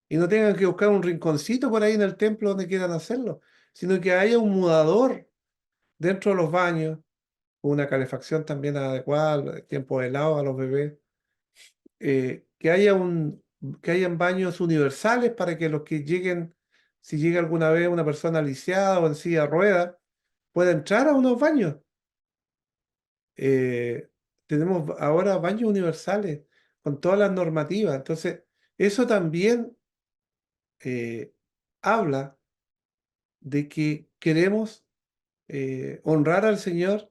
y no tengan que buscar un rinconcito por ahí en el templo donde quieran hacerlo, sino que haya un mudador dentro de los baños, con una calefacción también adecuada, tiempo de helado a los bebés, que hayan baños universales para que los que lleguen, si llega alguna vez una persona lisiada o en silla de ruedas, pueda entrar a unos baños. Tenemos ahora baños universales con todas las normativas. Entonces, eso también habla de que queremos honrar al Señor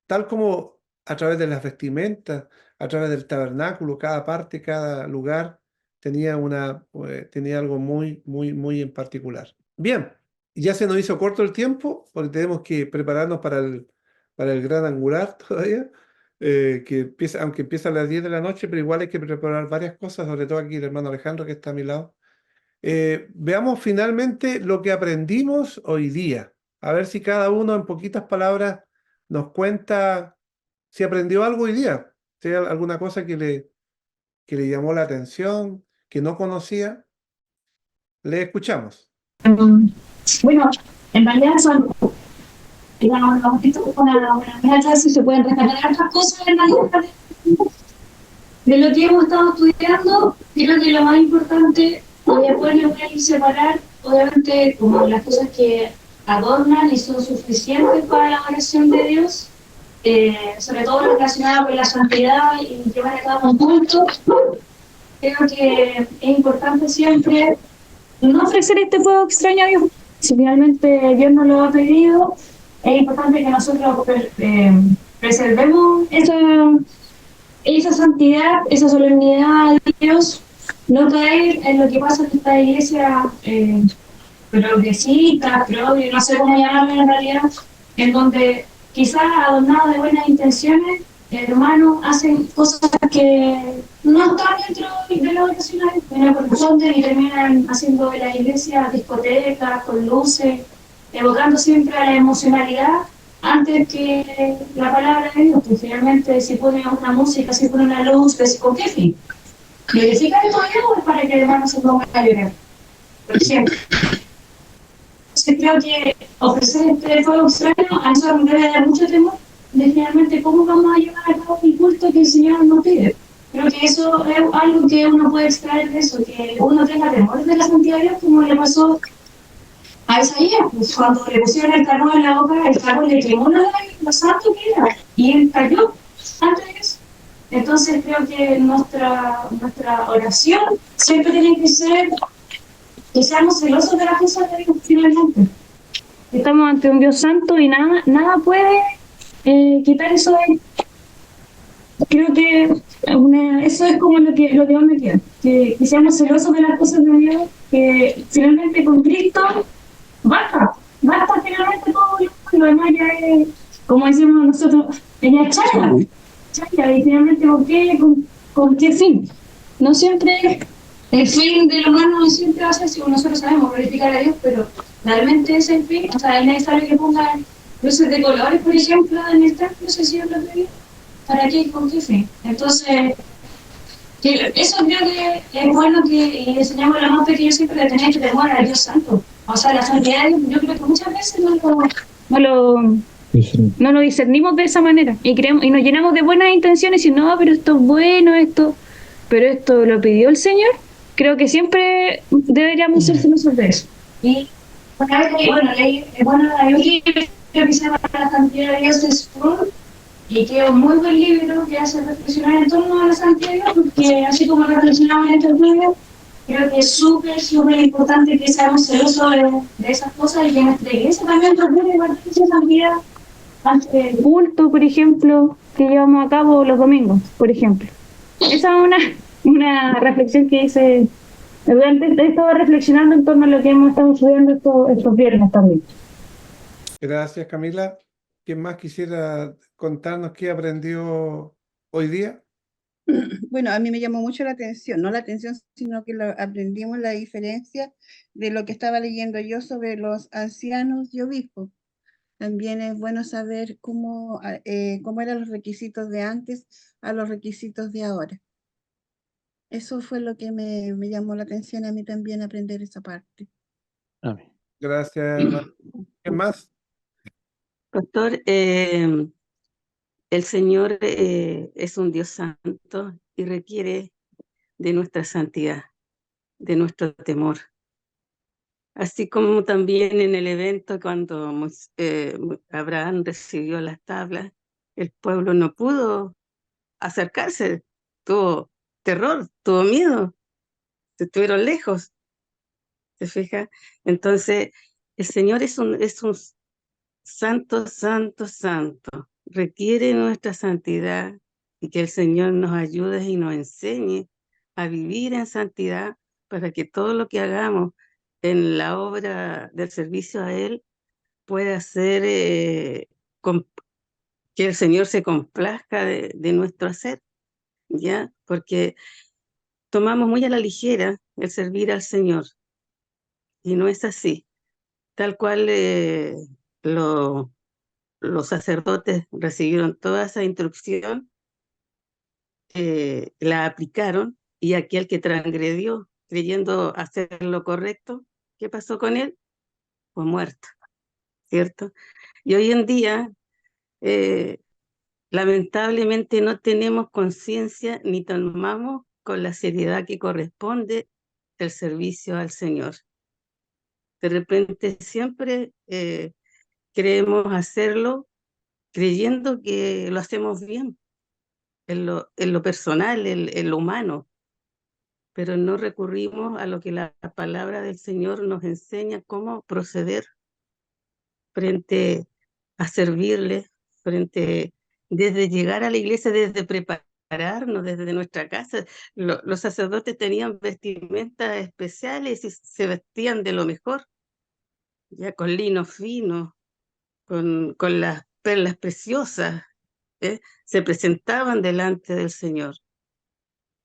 tal como a través de las vestimentas, a través del tabernáculo, cada parte, cada lugar tenía algo muy, muy, muy en particular. Bien, ya se nos hizo corto el tiempo porque tenemos que prepararnos para el gran angular todavía, aunque empieza a las 10 de la noche, pero igual hay que preparar varias cosas, sobre todo aquí el hermano Alejandro que está a mi lado. Veamos finalmente lo que aprendimos hoy día. A ver si cada uno en poquitas palabras nos cuenta si aprendió algo hoy día, si hay alguna cosa que le llamó la atención, que no conocía. Le escuchamos. Bueno, en realidad son una clase, se pueden rescatar otras cosas en realidad. De lo que hemos estado estudiando, creo que lo más importante, después lo voy a ir separar, obviamente, como las cosas que adornan y son suficientes para la oración de Dios, sobre todo relacionada con la santidad y llevar a cabo un culto. Creo que es importante siempre no ofrecer este fuego extraño a Dios. Si finalmente Dios nos lo ha pedido, es importante que nosotros preservemos esa santidad, esa solemnidad de Dios, no caer en lo que pasa en esta iglesia progresista, progre, no sé cómo llamarlo en realidad, en donde quizás adornados de buenas intenciones, hermanos hacen cosas que no están dentro de lo oracional, no le corresponden y terminan haciendo de la iglesia discotecas con luces, evocando siempre a la emocionalidad antes que la palabra de Dios, pues finalmente si pone una música, si pone una luz, pues, ¿con qué fin? ¿Glorificar esto a Dios o es para que el hermano se ponga a llorar? Por siempre. Entonces creo que ofrecer este fuego extraño a nosotros nos debe dar mucho temor, definitivamente cómo vamos a llevar a cabo el culto que el Señor nos pide. Creo que eso es algo que uno puede extraer de eso, que uno tenga temor de la santidad de Dios, como le pasó a Isaías, pues cuando le pusieron el carbón en la boca, el carbón le quemó lo santo que era, y él cayó antes de eso. Entonces creo que nuestra oración siempre tiene que ser que seamos celosos de las cosas de Dios, finalmente. Estamos ante un Dios santo y nada puede quitar eso de él. Creo que eso es como lo que más me queda, que seamos celosos de las cosas de Dios, que finalmente con Cristo basta finalmente todo lo demás ya es, como decimos nosotros, ella chaya, y finalmente con qué fin. No siempre el fin del humano no siempre va a ser, si nosotros sabemos glorificar a Dios, pero realmente es el fin, o sea, es necesario que pongan luces de colores, por ejemplo, en el templo, no sé si hablan de Dios. ¿Para qué? ¿Con qué fin? Entonces, eso creo que es bueno que le enseñamos a la más pequeña siempre de tener que temor a Dios Santo. O sea, la santidad de Dios, yo creo que muchas veces no lo discernimos de esa manera y creemos, y nos llenamos de buenas intenciones y no, pero esto es bueno, pero esto lo pidió el Señor. Creo que siempre deberíamos ser celosos de eso. Y una vez que, hay un libro que se llama La santidad de Dios es y que es un muy buen libro que hace reflexionar en torno a la santidad de Dios, porque así como reflexionamos en estos libros, creo que es súper importante que seamos celosos de esas cosas y que nuestra iglesia también procure guardar esa santidad ante el culto, por ejemplo, que llevamos a cabo los domingos, por ejemplo. Esa es una reflexión que hice. Realmente he estado reflexionando en torno a lo que hemos estado estudiando estos viernes también. Gracias, Camila. ¿Quién más quisiera contarnos qué aprendió hoy día? Bueno, a mí me llamó mucho la atención, no la atención, sino que aprendimos la diferencia de lo que estaba leyendo yo sobre los ancianos y obispos. También es bueno saber cómo eran los requisitos de antes a los requisitos de ahora. Eso fue lo que me llamó la atención a mí también aprender esa parte. Amén. Gracias, hermano. ¿Quién más? Pastor, el Señor es un Dios santo y requiere de nuestra santidad, de nuestro temor. Así como también en el evento cuando Abraham recibió las tablas, el pueblo no pudo acercarse, tuvo terror, tuvo miedo, estuvieron lejos, ¿se fija? Entonces, el Señor es un santo, santo, santo. Requiere nuestra santidad y que el Señor nos ayude y nos enseñe a vivir en santidad para que todo lo que hagamos en la obra del servicio a Él pueda ser que el Señor se complazca de nuestro hacer, ¿ya? Porque tomamos muy a la ligera el servir al Señor y no es así. Tal cual los sacerdotes recibieron toda esa instrucción, la aplicaron y aquel que transgredió creyendo hacer lo correcto, ¿qué pasó con él? Fue muerto, ¿cierto? Y hoy en día, lamentablemente, no tenemos conciencia ni tomamos con la seriedad que corresponde el servicio al Señor. De repente siempre creemos hacerlo creyendo que lo hacemos bien, en lo personal, en lo humano, pero no recurrimos a lo que la palabra del Señor nos enseña cómo proceder frente a servirle, desde llegar a la iglesia, desde prepararnos, desde nuestra casa. Los sacerdotes tenían vestimentas especiales y se vestían de lo mejor, ya con lino fino, con las perlas preciosas, se presentaban delante del Señor.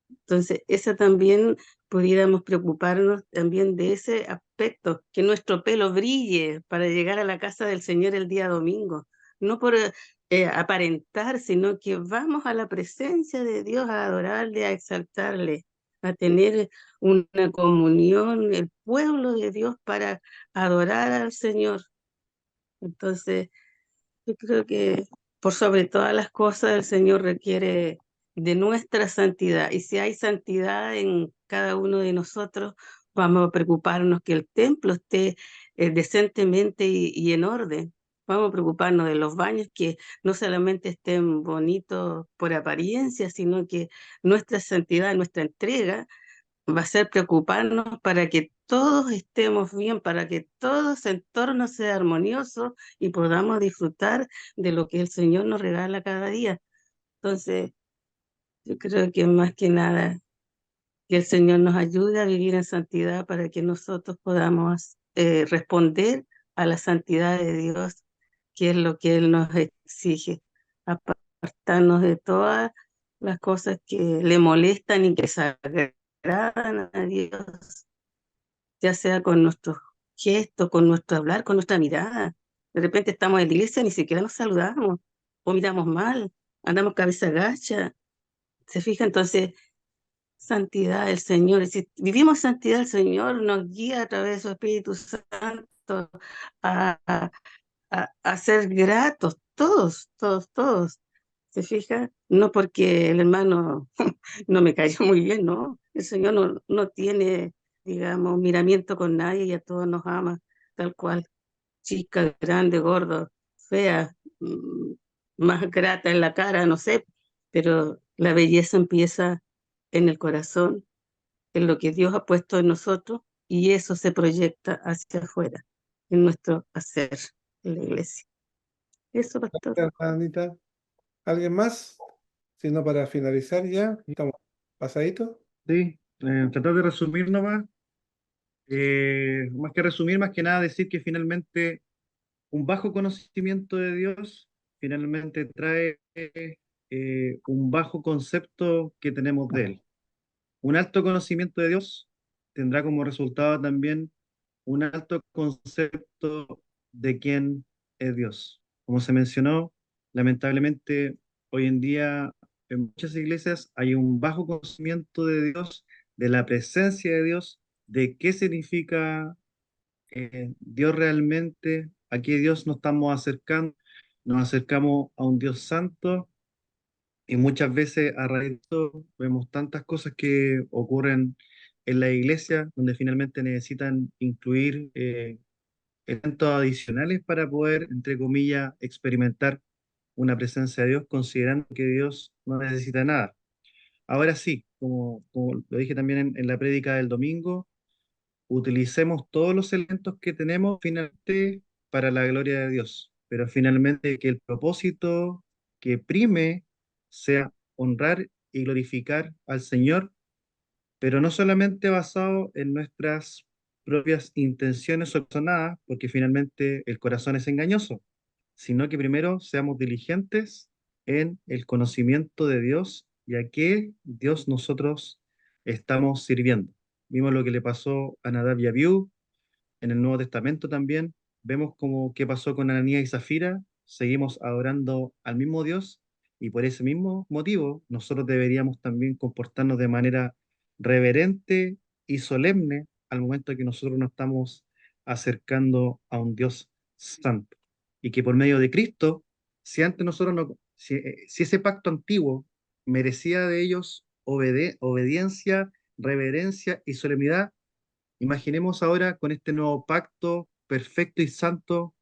Entonces, esa también pudiéramos preocuparnos también de ese aspecto, que nuestro pelo brille para llegar a la casa del Señor el día domingo, no por aparentar, sino que vamos a la presencia de Dios a adorarle, a exaltarle, a tener una comunión, el pueblo de Dios para adorar al Señor. Entonces, yo creo que Por sobre todas las cosas, el Señor requiere de nuestra santidad. Y si hay santidad en cada uno de nosotros, vamos a preocuparnos que el templo esté decentemente y en orden. Vamos a preocuparnos de los baños, que no solamente estén bonitos por apariencia, sino que nuestra santidad, nuestra entrega va a ser preocuparnos para que todos estemos bien, para que todo ese entorno sea armonioso y podamos disfrutar de lo que el Señor nos regala cada día. Entonces, yo creo que más que nada, que el Señor nos ayude a vivir en santidad para que nosotros podamos responder a la santidad de Dios, que es lo que Él nos exige, apartarnos de todas las cosas que le molestan y que desagradan a Dios, ya sea con nuestros gestos, con nuestro hablar, con nuestra mirada. De repente estamos en la iglesia, ni siquiera nos saludamos, o miramos mal, andamos cabeza agacha. ¿Se fija? Entonces, santidad del Señor. Si vivimos santidad, el Señor nos guía a través de su Espíritu Santo a, a, a ser gratos, todos, todos, todos. ¿Se fija? No porque el hermano no me cayó muy bien, no. El Señor no tiene, digamos, miramiento con nadie y a todos nos ama, tal cual. Chica, grande, gordo, fea, más grata en la cara, no sé, pero la belleza empieza en el corazón, en lo que Dios ha puesto en nosotros, y eso se proyecta hacia afuera, en nuestro hacer en la iglesia. Eso, pastor. Gracias, Anita. ¿Alguien más? Si no, para finalizar ya, estamos pasaditos. Sí, tratar de resumir nomás. Más que resumir, más que nada decir que finalmente un bajo conocimiento de Dios finalmente trae un bajo concepto que tenemos de Él. Un alto conocimiento de Dios tendrá como resultado también un alto concepto de quién es Dios. Como se mencionó, lamentablemente hoy en día en muchas iglesias hay un bajo conocimiento de Dios, de la presencia de Dios, de qué significa Dios realmente, a qué Dios nos estamos acercando. Nos acercamos a un Dios santo y muchas veces a raíz de esto vemos tantas cosas que ocurren en la iglesia donde finalmente necesitan incluir elementos adicionales para poder, entre comillas, experimentar una presencia de Dios, considerando que Dios no necesita nada. Ahora sí, como lo dije también en la prédica del domingo, utilicemos todos los elementos que tenemos finalmente para la gloria de Dios, pero finalmente que el propósito que prime sea honrar y glorificar al Señor, pero no solamente basado en nuestras propias intenciones obsonadas, porque finalmente el corazón es engañoso, sino que primero seamos diligentes en el conocimiento de Dios y a qué Dios nosotros estamos sirviendo. Vimos lo que le pasó a Nadab y Abiú en el Nuevo Testamento también. Vemos como qué pasó con Ananías y Zafira. Seguimos adorando al mismo Dios y por ese mismo motivo nosotros deberíamos también comportarnos de manera reverente y solemne al momento que nosotros nos estamos acercando a un Dios santo. Y que por medio de Cristo, si antes nosotros no, si ese pacto antiguo merecía de ellos obediencia, reverencia y solemnidad, imaginemos ahora con este nuevo pacto perfecto y santo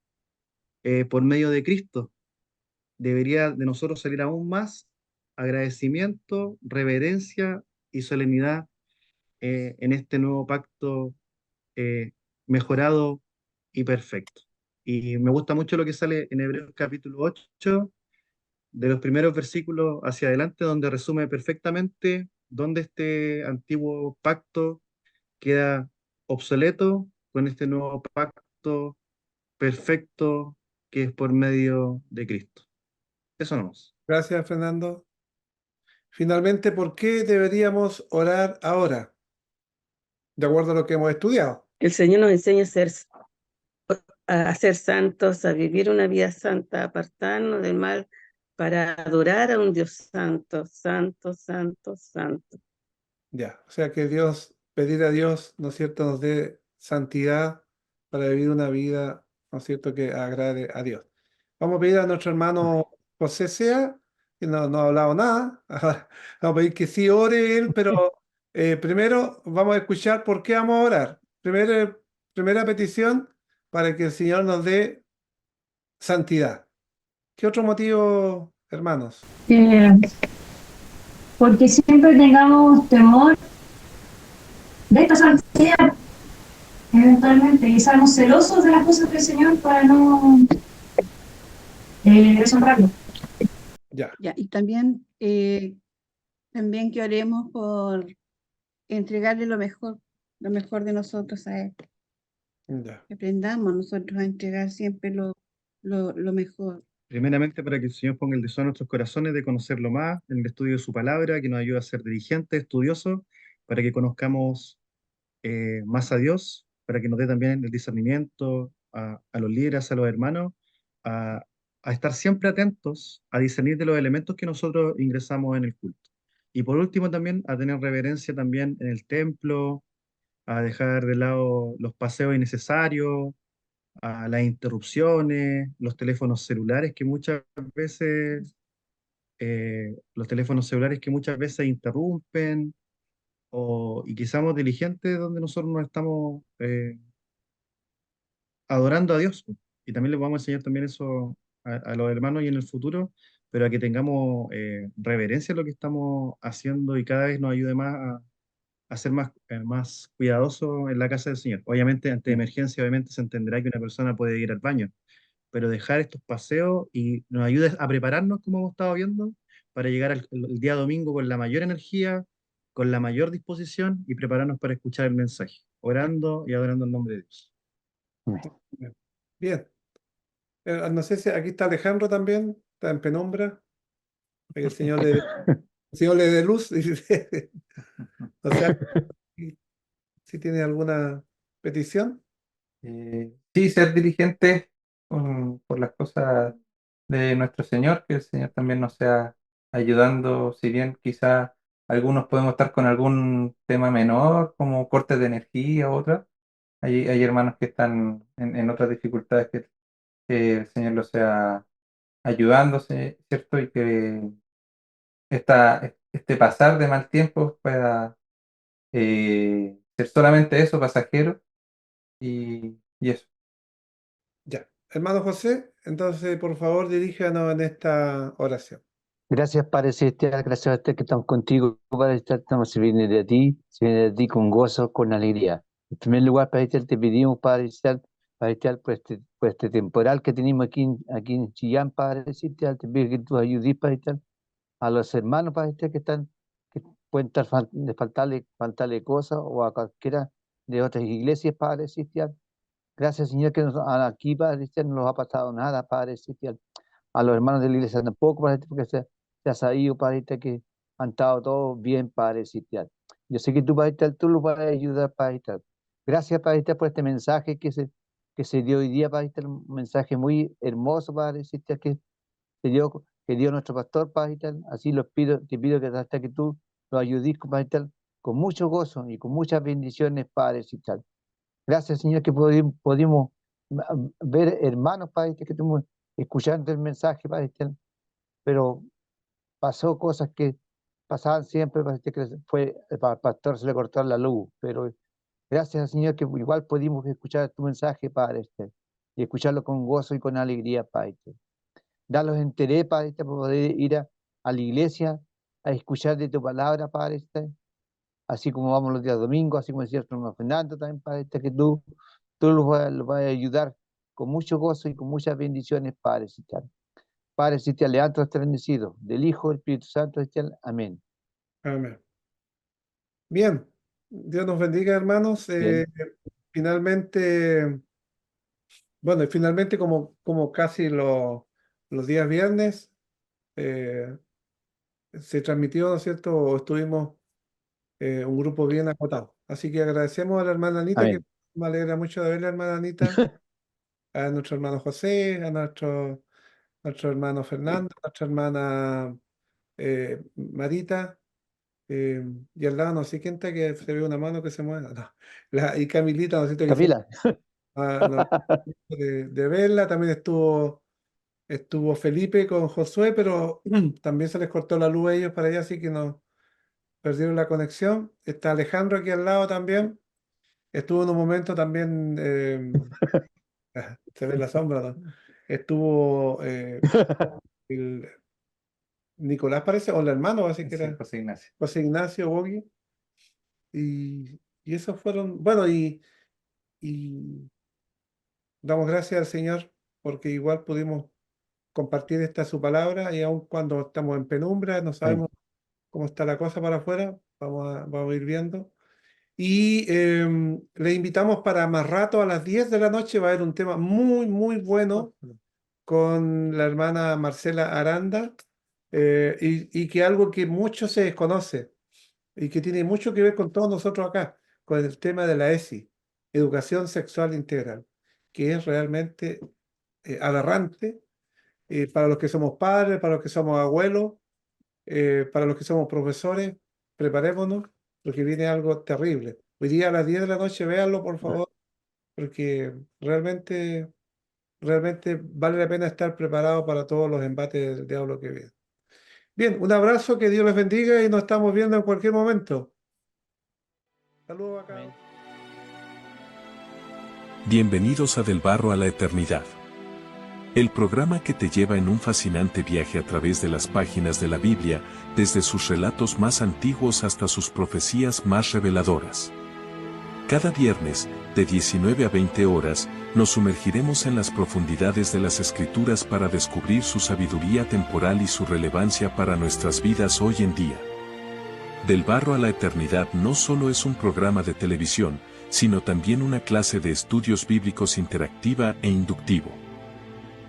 por medio de Cristo. Debería de nosotros salir aún más agradecimiento, reverencia y solemnidad en este nuevo pacto mejorado y perfecto. Y me gusta mucho lo que sale en Hebreos capítulo 8, de los primeros versículos hacia adelante, donde resume perfectamente dónde este antiguo pacto queda obsoleto con este nuevo pacto perfecto que es por medio de Cristo. Eso nomás. Gracias, Fernando. Finalmente, ¿por qué deberíamos orar ahora? De acuerdo a lo que hemos estudiado. El Señor nos enseña a ser santos, a vivir una vida santa, a apartarnos del mal para adorar a un Dios santo, santo, santo, santo. Ya, o sea que Dios, pedir a Dios, ¿no es cierto?, nos dé santidad para vivir una vida, ¿no es cierto?, que agrade a Dios. Vamos a pedir a nuestro hermano José Sea, que no ha hablado nada. Vamos a pedir que sí ore él, pero primero vamos a escuchar por qué vamos a orar. Primera petición para que el Señor nos dé santidad. ¿Qué otro motivo, hermanos? Porque siempre tengamos temor de esta santidad, eventualmente, y seamos celosos de las cosas del Señor para no deshonrarlo. Ya, Ya, y también que oremos por entregarle lo mejor de nosotros a Él. ya. Que aprendamos nosotros a entregar siempre lo mejor. Primeramente, para que el Señor ponga el deseo en nuestros corazones de conocerlo más, en el estudio de su palabra, que nos ayude a ser diligentes, estudiosos, para que conozcamos más a Dios, para que nos dé también el discernimiento a los líderes, a los hermanos, a, a estar siempre atentos, a discernir de los elementos que nosotros ingresamos en el culto. Y por último también a tener reverencia también en el templo, a dejar de lado los paseos innecesarios, a las interrupciones, los teléfonos celulares que muchas veces, los teléfonos celulares que muchas veces interrumpen, y que seamos diligentes donde nosotros nos estamos adorando a Dios, pues. Y también les vamos a enseñar también eso a los hermanos y en el futuro, pero a que tengamos reverencia a lo que estamos haciendo y cada vez nos ayude más a ser más cuidadosos en la casa del Señor. Obviamente, ante emergencia, obviamente se entenderá que una persona puede ir al baño, pero dejar estos paseos y nos ayude a prepararnos, como hemos estado viendo, para llegar el día domingo con la mayor energía, con la mayor disposición y prepararnos para escuchar el mensaje, orando y adorando el nombre de Dios. Bien. No sé si aquí está Alejandro también, está en penumbra. El Señor le dé luz. O sea, si tiene alguna petición. Sí, ser diligente por las cosas de nuestro Señor, que el Señor también nos sea ayudando, si bien quizá algunos podemos estar con algún tema menor, como cortes de energía u otras. Hay hermanos que están en otras dificultades que el Señor los sea ayudándose, ¿cierto? Y que este pasar de mal tiempo pueda ser solamente eso, pasajero, y eso. Ya. Hermano José, entonces por favor diríjanos en esta oración. Gracias, Padre Celestial, gracias a usted que estamos contigo, Padre Celestial, estamos se viene de ti con gozo, con alegría. En primer lugar, Padre Celestial, te pedimos, Padre Celestial, por este temporal que tenemos aquí en Chillán, Padre Celestial, te pido que tú ayudes, Padre Celestial, a los hermanos, Padre Celestial, que pueden estar faltarle cosas, o a cualquiera de otras iglesias, Padre Celestial. Gracias, Señor, que aquí, Padre Celestial, no nos ha pasado nada, Padre Celestial. A los hermanos de la iglesia tampoco, Padre, porque se ha sabido, Padre, que han estado todos bien, Padre Celestial. Yo sé que tú, Padre, tú lo vas a ayudar, Padre. Gracias, Padre, por este mensaje que se dio hoy día, Padre, un mensaje muy hermoso, Padre Celestial, que dio nuestro pastor, Padre. Así te pido que hasta que tú lo ayudes, Padre, con mucho gozo y con muchas bendiciones, Padre Celestial. Gracias, Señor, que pudimos ver hermanos, Padre, que estuvimos escuchando el mensaje, Padre, pero pasó cosas que pasaban siempre, Padre, que al pastor se le cortó la luz, pero gracias, Señor, que igual pudimos escuchar tu mensaje, Padre, y escucharlo con gozo y con alegría, Padre. Danos interés, Padre, para poder ir a la iglesia a escuchar de tu palabra, Padre, así como vamos los días domingos, así como decía el hermano Fernando también, Padre, que tú los vas a ayudar con mucho gozo y con muchas bendiciones, Padre Celestial. Padre Celestial, levanto este bendecido, del Hijo, del Espíritu Santo Celestial. Amén. Amén. Bien. Dios nos bendiga, hermanos. Bien. Finalmente, bueno, y finalmente como casi los días viernes, se transmitió, ¿no es cierto? O estuvimos un grupo bien acotado. Así que agradecemos a la hermana Anita, que Amén. me alegra mucho de ver a la hermana Anita, a nuestro hermano José, a nuestro hermano Fernando, a nuestra hermana Marita, y al lado no sé quién está, que se ve una mano que se mueve. No. Y Camilita, no sé, que fue Camila. no, de verla, también estuvo Estuvo Felipe con Josué, pero también se les cortó la luz a ellos para allá, así que nos perdieron la conexión. Está Alejandro aquí al lado también. Estuvo en un momento también, se ve la sombra, ¿no? Estuvo el Nicolás, parece, o el hermano, así que Sí, era José Ignacio. José Ignacio Bogui. Y esos fueron, bueno, y damos gracias al Señor porque igual pudimos compartir esta su palabra y aun cuando estamos en penumbra, no sabemos cómo está la cosa para afuera, vamos a ir viendo. Y le invitamos para más rato, a las 10 de la noche, va a haber un tema muy, muy bueno con la hermana Marcela Aranda, y que algo que mucho se desconoce y que tiene mucho que ver con todos nosotros acá, con el tema de la ESI, Educación Sexual Integral, que es realmente aberrante para los que somos padres, para los que somos abuelos, para los que somos profesores. Preparémonos porque viene algo terrible. Hoy día a las 10 de la noche, véanlo por favor, porque realmente vale la pena estar preparado para todos los embates del diablo que viene. Bien, un abrazo, que Dios les bendiga y nos estamos viendo en cualquier momento. Saludos acá. Bienvenidos a Del Barro a la Eternidad. El programa que te lleva en un fascinante viaje a través de las páginas de la Biblia, desde sus relatos más antiguos hasta sus profecías más reveladoras. Cada viernes, de 19 a 20 horas, nos sumergiremos en las profundidades de las Escrituras para descubrir su sabiduría temporal y su relevancia para nuestras vidas hoy en día. Del Barro a la Eternidad no solo es un programa de televisión, sino también una clase de estudios bíblicos interactiva e inductivo.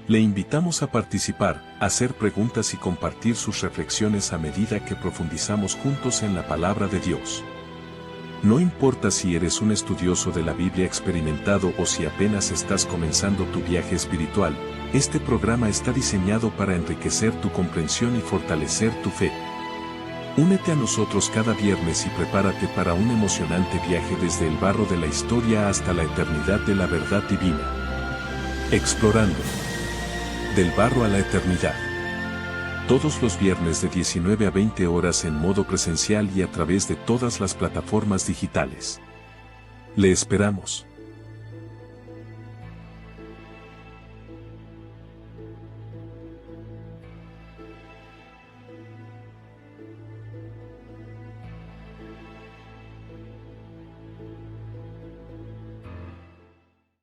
Le invitamos a participar, a hacer preguntas y compartir sus reflexiones a medida que profundizamos juntos en la palabra de Dios. No importa si eres un estudioso de la Biblia experimentado o si apenas estás comenzando tu viaje espiritual, este programa está diseñado para enriquecer tu comprensión y fortalecer tu fe. Únete a nosotros cada viernes y prepárate para un emocionante viaje desde el barro de la historia hasta la eternidad de la verdad divina. Explorando Del Barro a la Eternidad. Todos los viernes de 19 a 20 horas en modo presencial y a través de todas las plataformas digitales. Le esperamos.